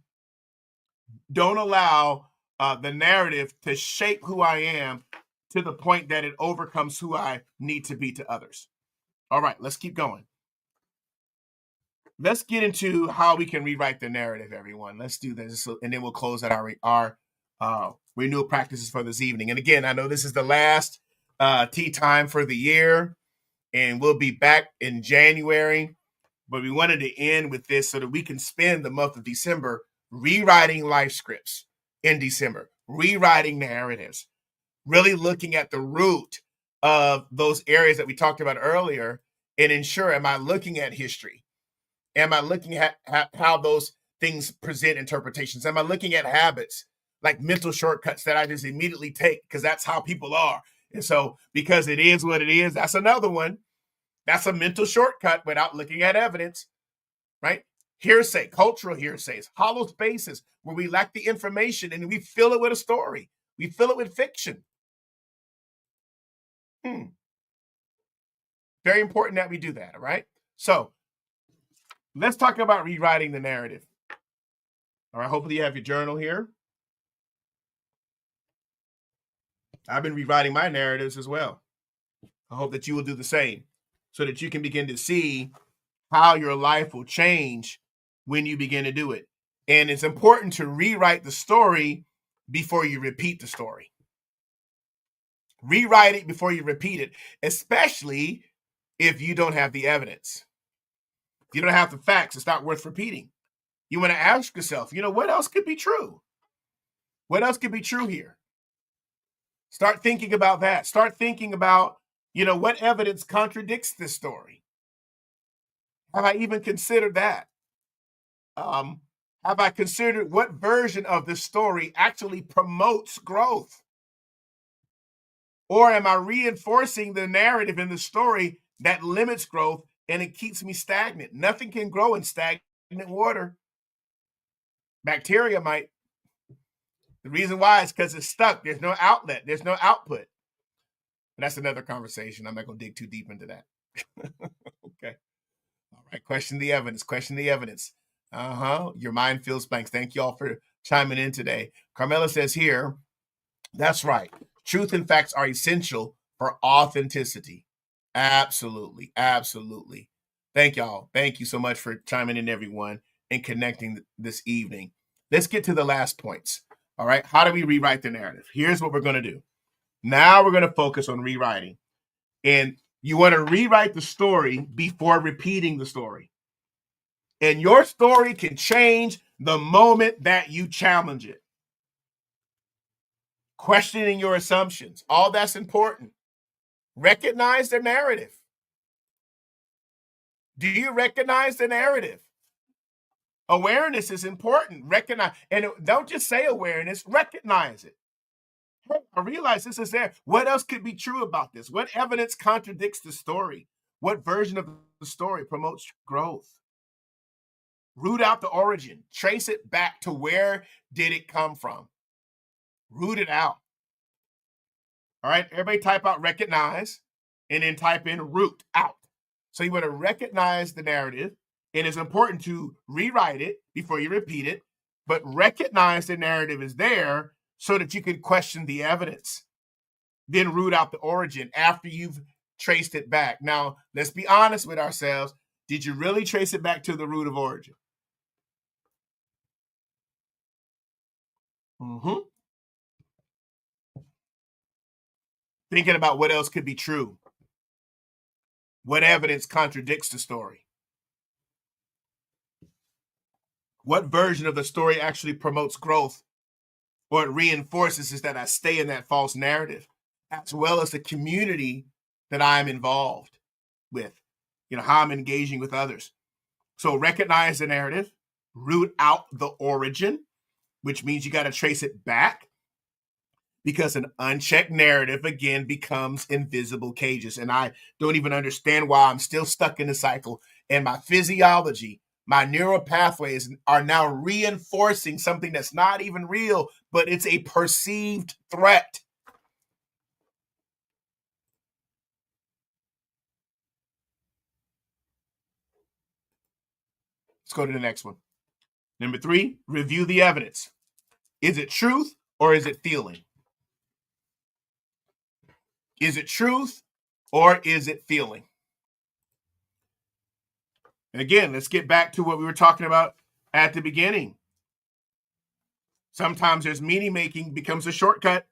don't allow the narrative to shape who I am to the point that it overcomes who I need to be to others. All right, let's keep going. Let's get into how we can rewrite the narrative, everyone. Let's do this, and then we'll close out our renewal practices for this evening. And again, I know this is the last tea time for the year, and we'll be back in January. But we wanted to end with this so that we can spend the month of December rewriting life scripts in December, rewriting narratives, really looking at the root of those areas that we talked about earlier and ensure, am I looking at history? Am I looking at how those things present interpretations? Am I looking at habits, like mental shortcuts that I just immediately take because that's how people are? And so because it is what it is, that's another one. That's a mental shortcut without looking at evidence, right? Hearsay, cultural hearsays, hollow spaces where we lack the information and we fill it with a story. We fill it with fiction. Very important that we do that, all right? So let's talk about rewriting the narrative. All right, hopefully you have your journal here. I've been rewriting my narratives as well. I hope that you will do the same so that you can begin to see how your life will change when you begin to do it. And it's important to rewrite the story before you repeat the story. Rewrite it before you repeat it, especially if you don't have the evidence. You don't have the facts. It's not worth repeating. You want to ask yourself, what else could be true? What else could be true here? Start thinking about that. Start thinking about, what evidence contradicts this story? Have I even considered that? Have I considered what version of this story actually promotes growth? Or am I reinforcing the narrative in the story that limits growth and it keeps me stagnant? Nothing can grow in stagnant water. Bacteria might. The reason why is because it's stuck. There's no outlet. There's no output. And that's another conversation. I'm not going to dig too deep into that. Okay. All right. Question the evidence. Question the evidence. Your mind fills blanks. Thank you all for chiming in today. Carmela says here, that's right. Truth and facts are essential for authenticity. Absolutely. Absolutely. Thank y'all. Thank you so much for chiming in, everyone, and connecting this evening. Let's get to the last points. All right. How do we rewrite the narrative? Here's what we're going to do. Now we're going to focus on rewriting. And you want to rewrite the story before repeating the story. And your story can change the moment that you challenge it. Questioning your assumptions. All that's important. Recognize the narrative. Do you recognize the narrative? Awareness is important. Recognize, and don't just say awareness, recognize it. Hey, I realize this is there. What else could be true about this? What evidence contradicts the story? What version of the story promotes growth? Root out the origin. Trace it back to where did it come from? Root it out. All right, everybody type out recognize and then type in root out. So you want to recognize the narrative. And it's important to rewrite it before you repeat it, but recognize the narrative is there so that you can question the evidence, then root out the origin after you've traced it back. Now, let's be honest with ourselves. Did you really trace it back to the root of origin? Thinking about what else could be true. What evidence contradicts the story? What version of the story actually promotes growth, or it reinforces is that I stay in that false narrative, as well as the community that I'm involved with, how I'm engaging with others. So recognize the narrative, root out the origin, which means you got to trace it back, because an unchecked narrative, again, becomes invisible cages. And I don't even understand why I'm still stuck in the cycle. And my physiology, my neural pathways are now reinforcing something that's not even real, but it's a perceived threat. Let's go to the next one. Number 3, review the evidence. Is it truth or is it feeling? Is it truth or is it feeling? And again, let's get back to what we were talking about at the beginning. Sometimes there's meaning making becomes a shortcut,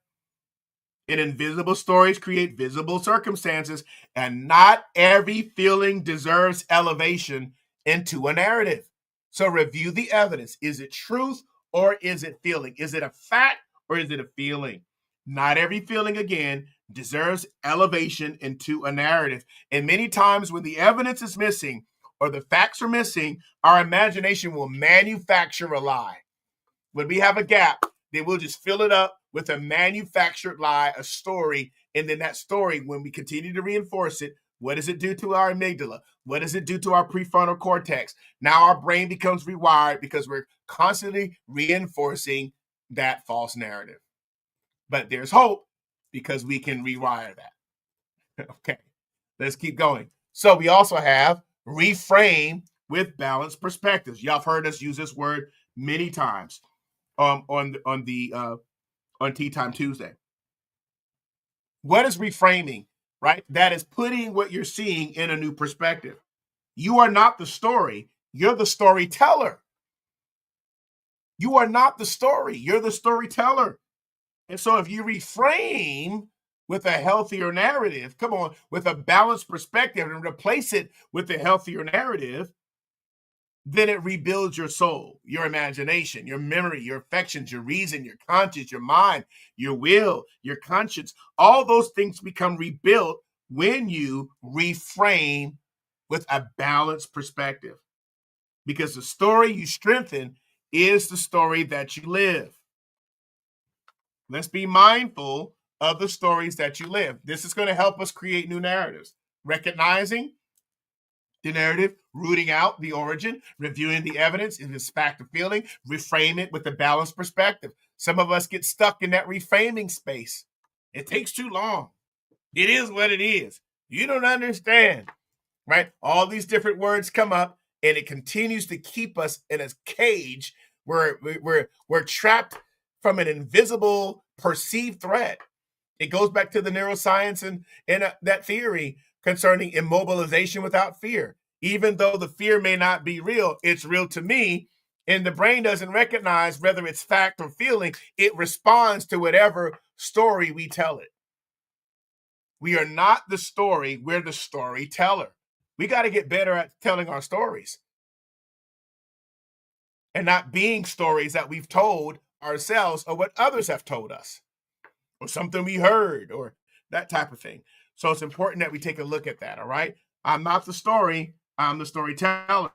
and invisible stories create visible circumstances, and not every feeling deserves elevation into a narrative. So review the evidence. Is it truth or is it feeling? Is it a fact or is it a feeling? Not every feeling, again, deserves elevation into a narrative. And many times when the evidence is missing or the facts are missing, our imagination will manufacture a lie. When we have a gap, then we'll just fill it up with a manufactured lie, a story, and then that story, when we continue to reinforce it, what does it do to our amygdala? What does it do to our prefrontal cortex? Now our brain becomes rewired because we're constantly reinforcing that false narrative. But there's hope because we can rewire that. Okay, let's keep going. So we also have reframe with balanced perspectives. Y'all have heard us use this word many times on Tea Time Tuesday. What is reframing, right? That is putting what you're seeing in a new perspective. You are not the story, you're the storyteller. You are not the story, you're the storyteller. And so if you reframe with a healthier narrative, come on, with a balanced perspective and replace it with a healthier narrative, then it rebuilds your soul, your imagination, your memory, your affections, your reason, your conscience, your mind, your will, your conscience. All those things become rebuilt when you reframe with a balanced perspective. Because the story you strengthen is the story that you live. Let's be mindful of the stories that you live. This is going to help us create new narratives. Recognizing the narrative, rooting out the origin, reviewing the evidence in this fact of feeling, reframe it with a balanced perspective. Some of us get stuck in that reframing space. It takes too long. It is what it is. You don't understand, right? All these different words come up, and it continues to keep us in a cage where we're trapped from an invisible perceived threat. It goes back to the neuroscience and that theory concerning immobilization without fear. Even though the fear may not be real, it's real to me, and the brain doesn't recognize whether it's fact or feeling. It responds to whatever story we tell it. We are not the story, we're the storyteller. We got to get better at telling our stories and not being stories that we've told ourselves or what others have told us or something we heard or that type of thing. So it's important that we take a look at that, all right? I'm not the story, I'm the storyteller.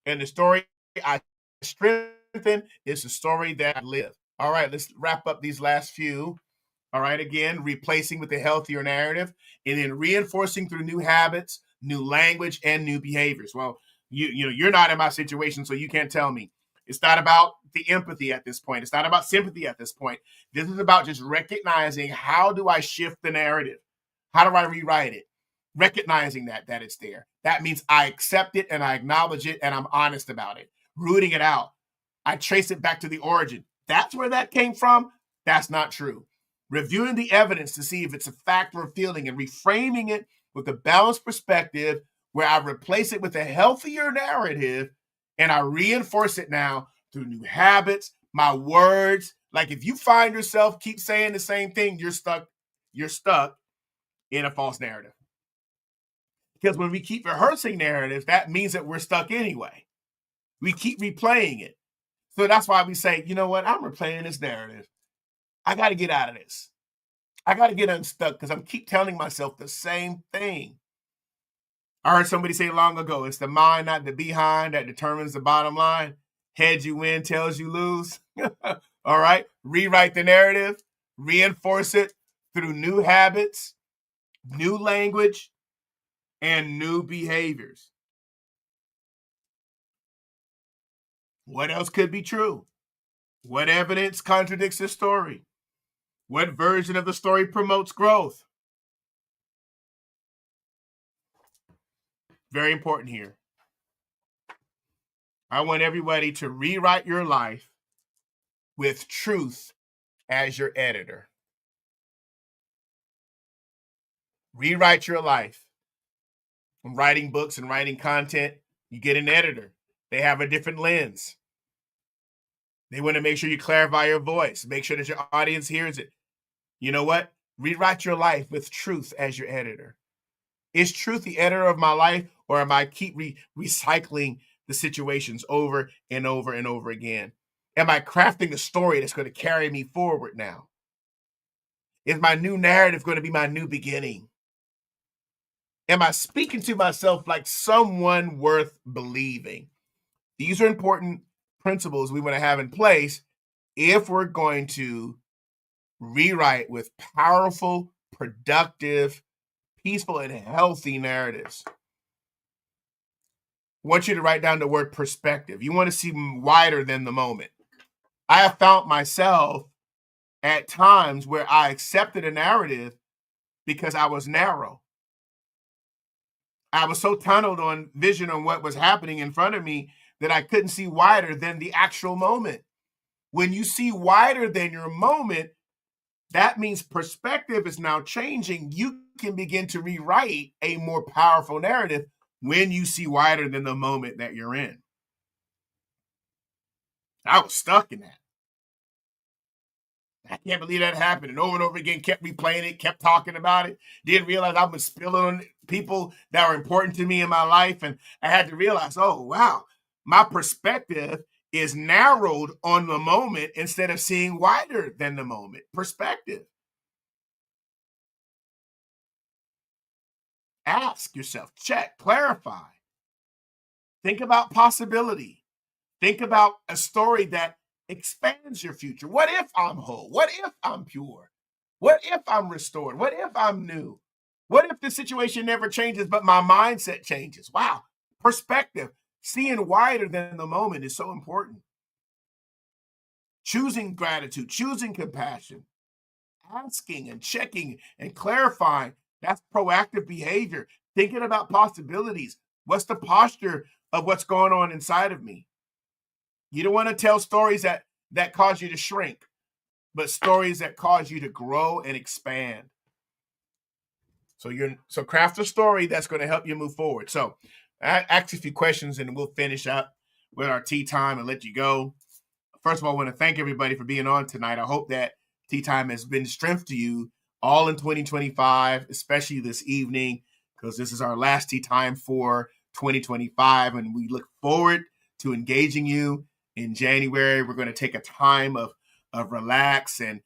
And the story I strengthen is the story that I live. All right, let's wrap up these last few. All right, again, replacing with a healthier narrative and then reinforcing through new habits, new language, and new behaviors. Well, you're not in my situation, so you can't tell me. It's not about the empathy at this point. It's not about sympathy at this point. This is about just recognizing, how do I shift the narrative? How do I rewrite it? recognizing that it's there. That means I accept it and I acknowledge it and I'm honest about it. Rooting it out. I trace it back to the origin. That's where that came from. That's not true. Reviewing the evidence to see if it's a fact or a feeling and reframing it with a balanced perspective where I replace it with a healthier narrative and I reinforce it now through new habits, my words. Like if you find yourself keep saying the same thing, you're stuck in a false narrative. Because when we keep rehearsing narratives, that means that we're stuck anyway. We keep replaying it. So that's why we say, you know what? I'm replaying this narrative. I got to get out of this. I got to get unstuck because I'm keep telling myself the same thing. I heard somebody say long ago, it's the mind, not the behind, that determines the bottom line. Heads you win, tails you lose. All right. Rewrite the narrative, reinforce it through new habits, new language, and new behaviors. What else could be true? What evidence contradicts the story? What version of the story promotes growth? Very important here. I want everybody to rewrite your life with truth as your editor. Rewrite your life. From writing books and writing content, you get an editor. They have a different lens. They want to make sure you clarify your voice, make sure that your audience hears it. You know what? Rewrite your life with truth as your editor. Is truth the editor of my life, or am I keep recycling the situations over and over and over again? Am I crafting a story that's going to carry me forward now? Is my new narrative going to be my new beginning? Am I speaking to myself like someone worth believing? These are important principles we want to have in place if we're going to rewrite with powerful, productive, peaceful, and healthy narratives. I want you to write down the word perspective. You want to see wider than the moment. I have found myself at times where I accepted a narrative because I was narrow. I was so tunneled on vision on what was happening in front of me that I couldn't see wider than the actual moment. When you see wider than your moment, that means perspective is now changing. You can begin to rewrite a more powerful narrative when you see wider than the moment that you're in. I was stuck in that. I can't believe that happened. And over and over again, kept replaying it, kept talking about it. Didn't realize I was spilling on people that were important to me in my life. And I had to realize, oh, wow, my perspective is narrowed on the moment instead of seeing wider than the moment. Perspective. Ask yourself, check, clarify. Think about possibility. Think about a story that expands your future. What if I'm whole? What if I'm pure? What if I'm restored? What if I'm new? What if the situation never changes, but my mindset changes? Wow. Perspective. Seeing wider than the moment is so important. Choosing gratitude, choosing compassion, asking and checking and clarifying. That's proactive behavior. Thinking about possibilities. What's the posture of what's going on inside of me? You don't want to tell stories that cause you to shrink, but stories that cause you to grow and expand. So craft a story that's going to help you move forward. So I ask a few questions and we'll finish up with our tea time and let you go. First of all, I want to thank everybody for being on tonight. I hope that tea time has been strength to you all in 2025, especially this evening, because this is our last tea time for 2025. And we look forward to engaging you in January. We're going to take a time of relax and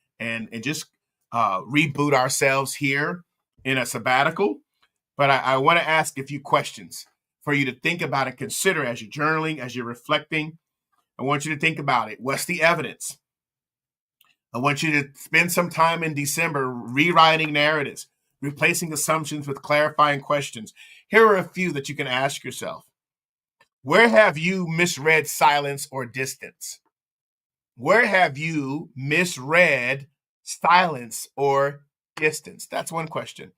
just reboot ourselves here in a sabbatical. But I want to ask a few questions for you to think about and consider as you're journaling, as you're reflecting. I want you to think about it. What's the evidence? I want you to spend some time in December rewriting narratives, replacing assumptions with clarifying questions. Here are a few that you can ask yourself. Where have you misread silence or distance? Where have you misread silence or distance? That's one question.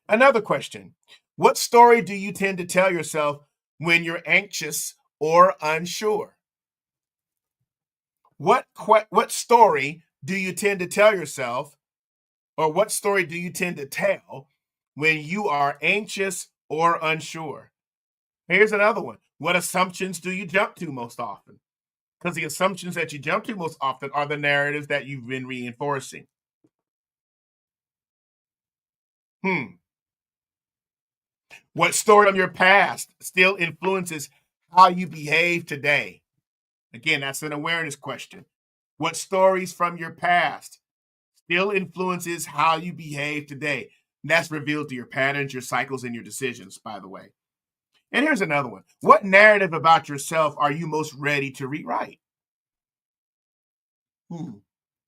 Another question. What story do you tend to tell yourself when you're anxious or unsure? What story do you tend to tell yourself, or what story do you tend to tell when you are anxious or unsure? Here's another one. What assumptions do you jump to most often? Because the assumptions that you jump to most often are the narratives that you've been reinforcing. Hmm. What story from your past still influences how you behave today? Again, that's an awareness question. What stories from your past still influences how you behave today? And that's revealed through your patterns, your cycles, and your decisions, by the way. And here's another one. What narrative about yourself are you most ready to rewrite? Hmm.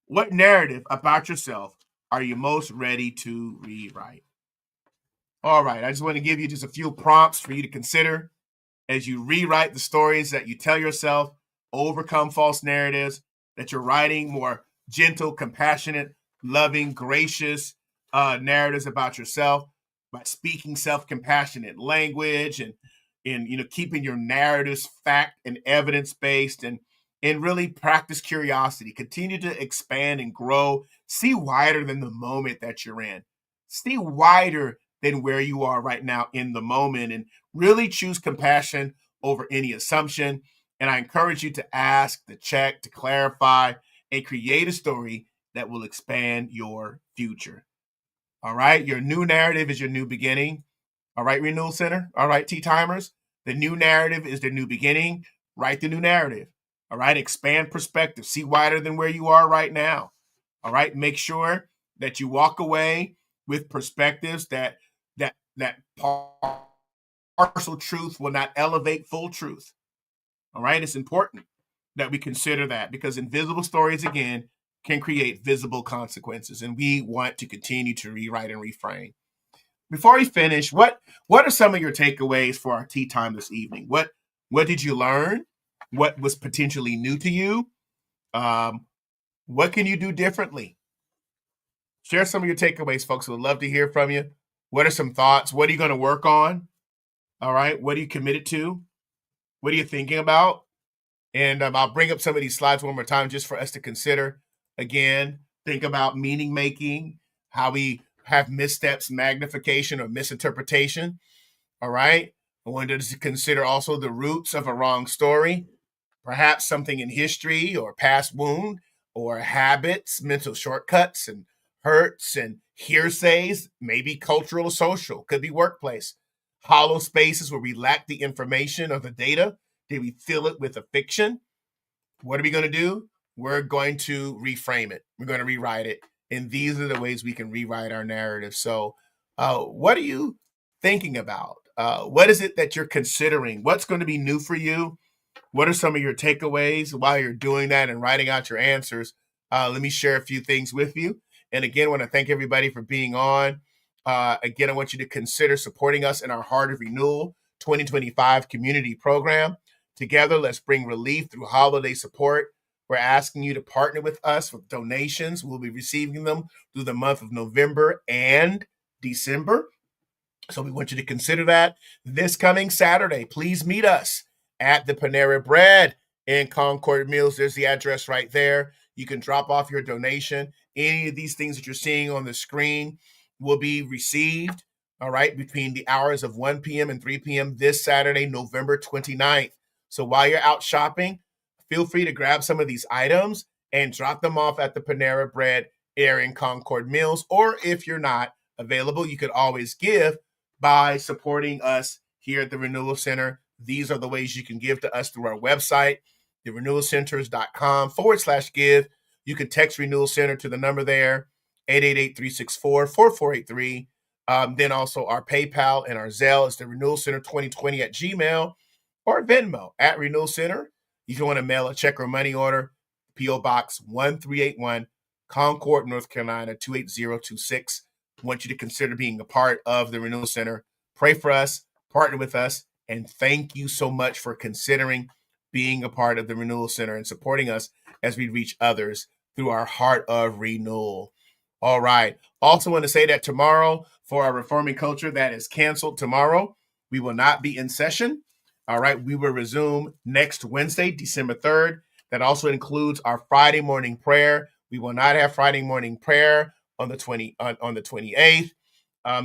What narrative about yourself are you most ready to rewrite? All right, I just want to give you just a few prompts for you to consider as you rewrite the stories that you tell yourself, overcome false narratives, that you're writing more gentle, compassionate, loving, gracious narratives about yourself by speaking self-compassionate language and keeping your narratives fact and evidence based and really practice curiosity. Continue to expand and grow. See wider than the moment that you're in. See wider than where you are right now in the moment and really choose compassion over any assumption. And I encourage you to ask, to check, to clarify, and create a story that will expand your future. All right. Your new narrative is your new beginning. All right, Renewal Center. All right, Tea Timers. The new narrative is the new beginning. Write the new narrative. All right. Expand perspective. See wider than where you are right now. All right. Make sure that you walk away with perspectives that partial truth will not elevate full truth. All right. It's important that we consider that because invisible stories, again, can create visible consequences. And we want to continue to rewrite and reframe. Before we finish, what are some of your takeaways for our tea time this evening? What did you learn? What was potentially new to you? Um, what can you do differently? Share some of your takeaways, folks. We'd love to hear from you. What are some thoughts? What are you going to work on? All right. What are you committed to? What are you thinking about? And I'll bring up some of these slides one more time just for us to consider. Again, think about meaning making, how we have missteps, magnification, or misinterpretation. All right. I wanted us to consider also the roots of a wrong story, perhaps something in history or past wound or habits, mental shortcuts and hurts and hearsays, maybe cultural or social, could be workplace, hollow spaces where we lack the information or the data. Did we fill it with a fiction? What are we going to do? We're going to reframe it. We're going to rewrite it. And these are the ways we can rewrite our narrative. So, what are you thinking about? What is it that you're considering? What's going to be new for you? What are some of your takeaways while you're doing that and writing out your answers? Let me share a few things with you. And again, I want to thank everybody for being on. Again, I want you to consider supporting us in our Heart of Renewal 2025 community program. Together, let's bring relief through holiday support. We're asking you to partner with us with donations. We'll be receiving them through the month of November and December. So we want you to consider that this coming Saturday. Please meet us at the Panera Bread in Concord Mills. There's the address right there. You can drop off your donation. Any of these things that you're seeing on the screen will be received, all right, between the hours of 1 p.m. and 3 p.m. this Saturday, November 29th. So while you're out shopping, feel free to grab some of these items and drop them off at the Panera Bread area in Concord Mills. Or if you're not available, you could always give by supporting us here at the Renewal Center. These are the ways you can give to us through our website, therenewalcenters.com/give. You can text Renewal Center to the number there, 888-364-4483. Then also our PayPal and our Zelle is the Renewal Center 2020 at Gmail, or Venmo at Renewal Center. If you want to mail a check or money order, P.O. Box 1381, Concord, North Carolina, 28026. I want you to consider being a part of the Renewal Center. Pray for us, partner with us, and thank you so much for considering being a part of the Renewal Center and supporting us as we reach others through our Heart of Renewal. All right. Also want to say that tomorrow for our Reforming Culture that is canceled tomorrow, we will not be in session. All right. We will resume next Wednesday, December 3rd. That also includes our Friday morning prayer. We will not have Friday morning prayer on the 28th,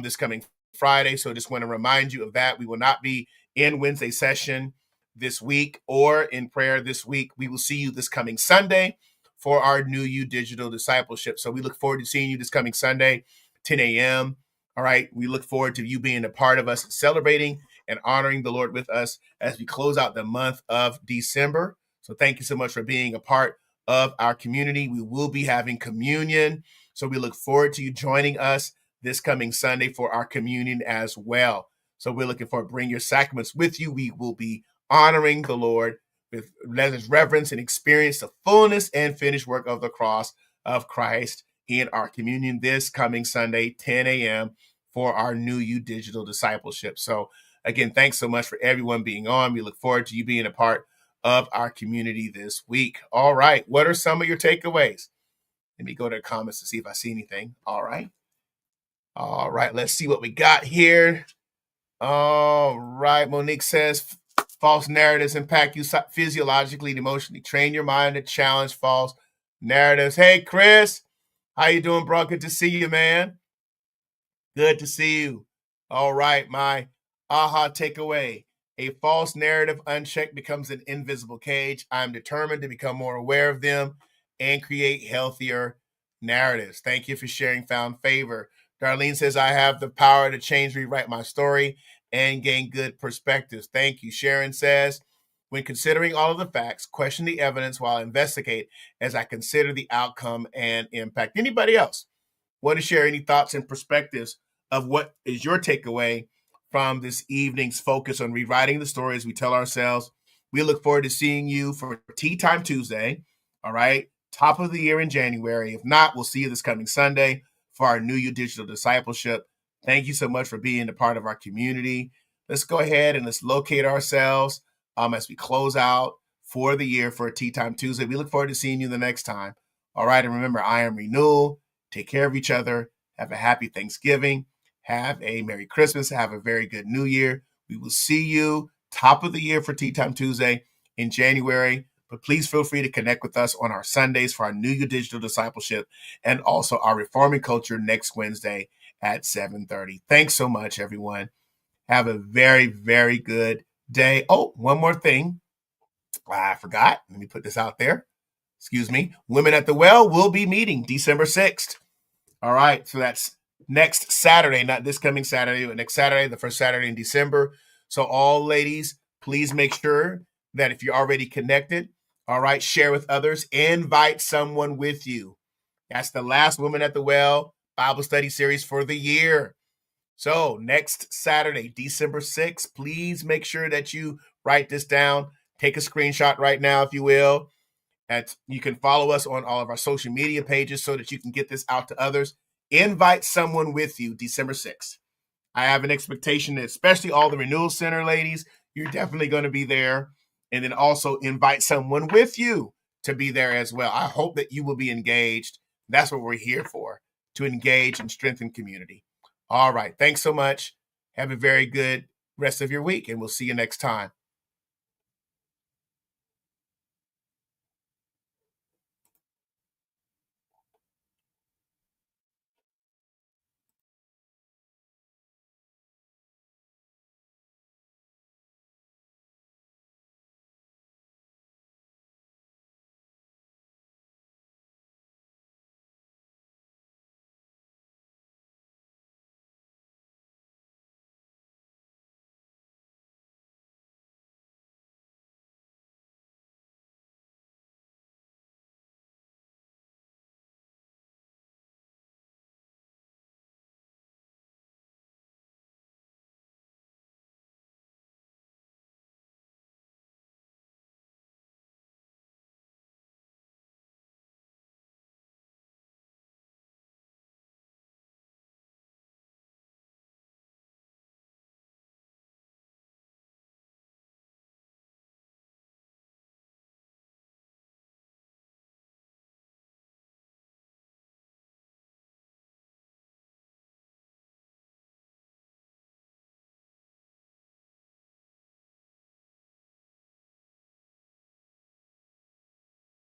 this coming Friday. So just want to remind you of that. We will not be in Wednesday session this week or in prayer this week. We will see you this coming Sunday for our New You Digital Discipleship. So we look forward to seeing you this coming Sunday, 10 a.m. All right. We look forward to you being a part of us, celebrating and honoring the Lord with us as we close out the month of December. So thank you so much for being a part of our community. We will be having communion. So we look forward to you joining us this coming Sunday for our communion as well. So we're looking forward. Bring your sacraments with you. We will be honoring the Lord with reverence and experience the fullness and finished work of the cross of Christ in our communion this coming Sunday, 10 a.m. for our New You Digital Discipleship. So again, thanks so much for everyone being on. We look forward to you being a part of our community this week. All right. What are some of your takeaways? Let me go to the comments to see if I see anything. All right. All right. Let's see what we got here. All right. Monique says, false narratives impact you physiologically and emotionally. Train your mind to challenge false narratives. Hey, Chris. How you doing, bro? Good to see you, man. Good to see you. All right. My aha takeaway. A false narrative unchecked becomes an invisible cage. I'm determined to become more aware of them and create healthier narratives. Thank you for sharing Found Favor. Darlene says, I have the power to change, rewrite my story, and gain good perspectives. Thank you. Sharon says, when considering all of the facts, question the evidence while I investigate as I consider the outcome and impact. Anybody else want to share any thoughts and perspectives of what is your takeaway from this evening's focus on rewriting the stories we tell ourselves? We look forward to seeing you for Tea Time Tuesday. All right. Top of the year in January. If not, we'll see you this coming Sunday for our New You Digital Discipleship. Thank you so much for being a part of our community. Let's go ahead and let's locate ourselves as we close out for the year for Tea Time Tuesday. We look forward to seeing you the next time. All right. And remember, I am Renewal. Take care of each other. Have a happy Thanksgiving. Have a Merry Christmas. Have a very good New Year. We will see you top of the year for Tea Time Tuesday in January. But please feel free to connect with us on our Sundays for our New You Digital Discipleship and also our Reforming Culture next Wednesday at 7:30. Thanks so much, everyone. Have a very, very good day. Oh, one more thing. I forgot. Let me put this out there. Excuse me. Women at the Well will be meeting December 6th. All right. So that's next Saturday, not this coming Saturday, but next Saturday, the first Saturday in December. So all ladies, please make sure that if you're already connected, all right, share with others, invite someone with you. That's the last Women at the Well Bible study series for the year. So next Saturday, December 6th, please make sure that you write this down. Take a screenshot right now, if you will. And you can follow us on all of our social media pages so that you can get this out to others. Invite someone with you December 6th. I have an expectation that especially all the Renewal Center ladies, you're definitely going to be there. And then also invite someone with you to be there as well. I hope that you will be engaged. That's what we're here for, to engage and strengthen community. All right. Thanks so much. Have a very good rest of your week, and we'll see you next time.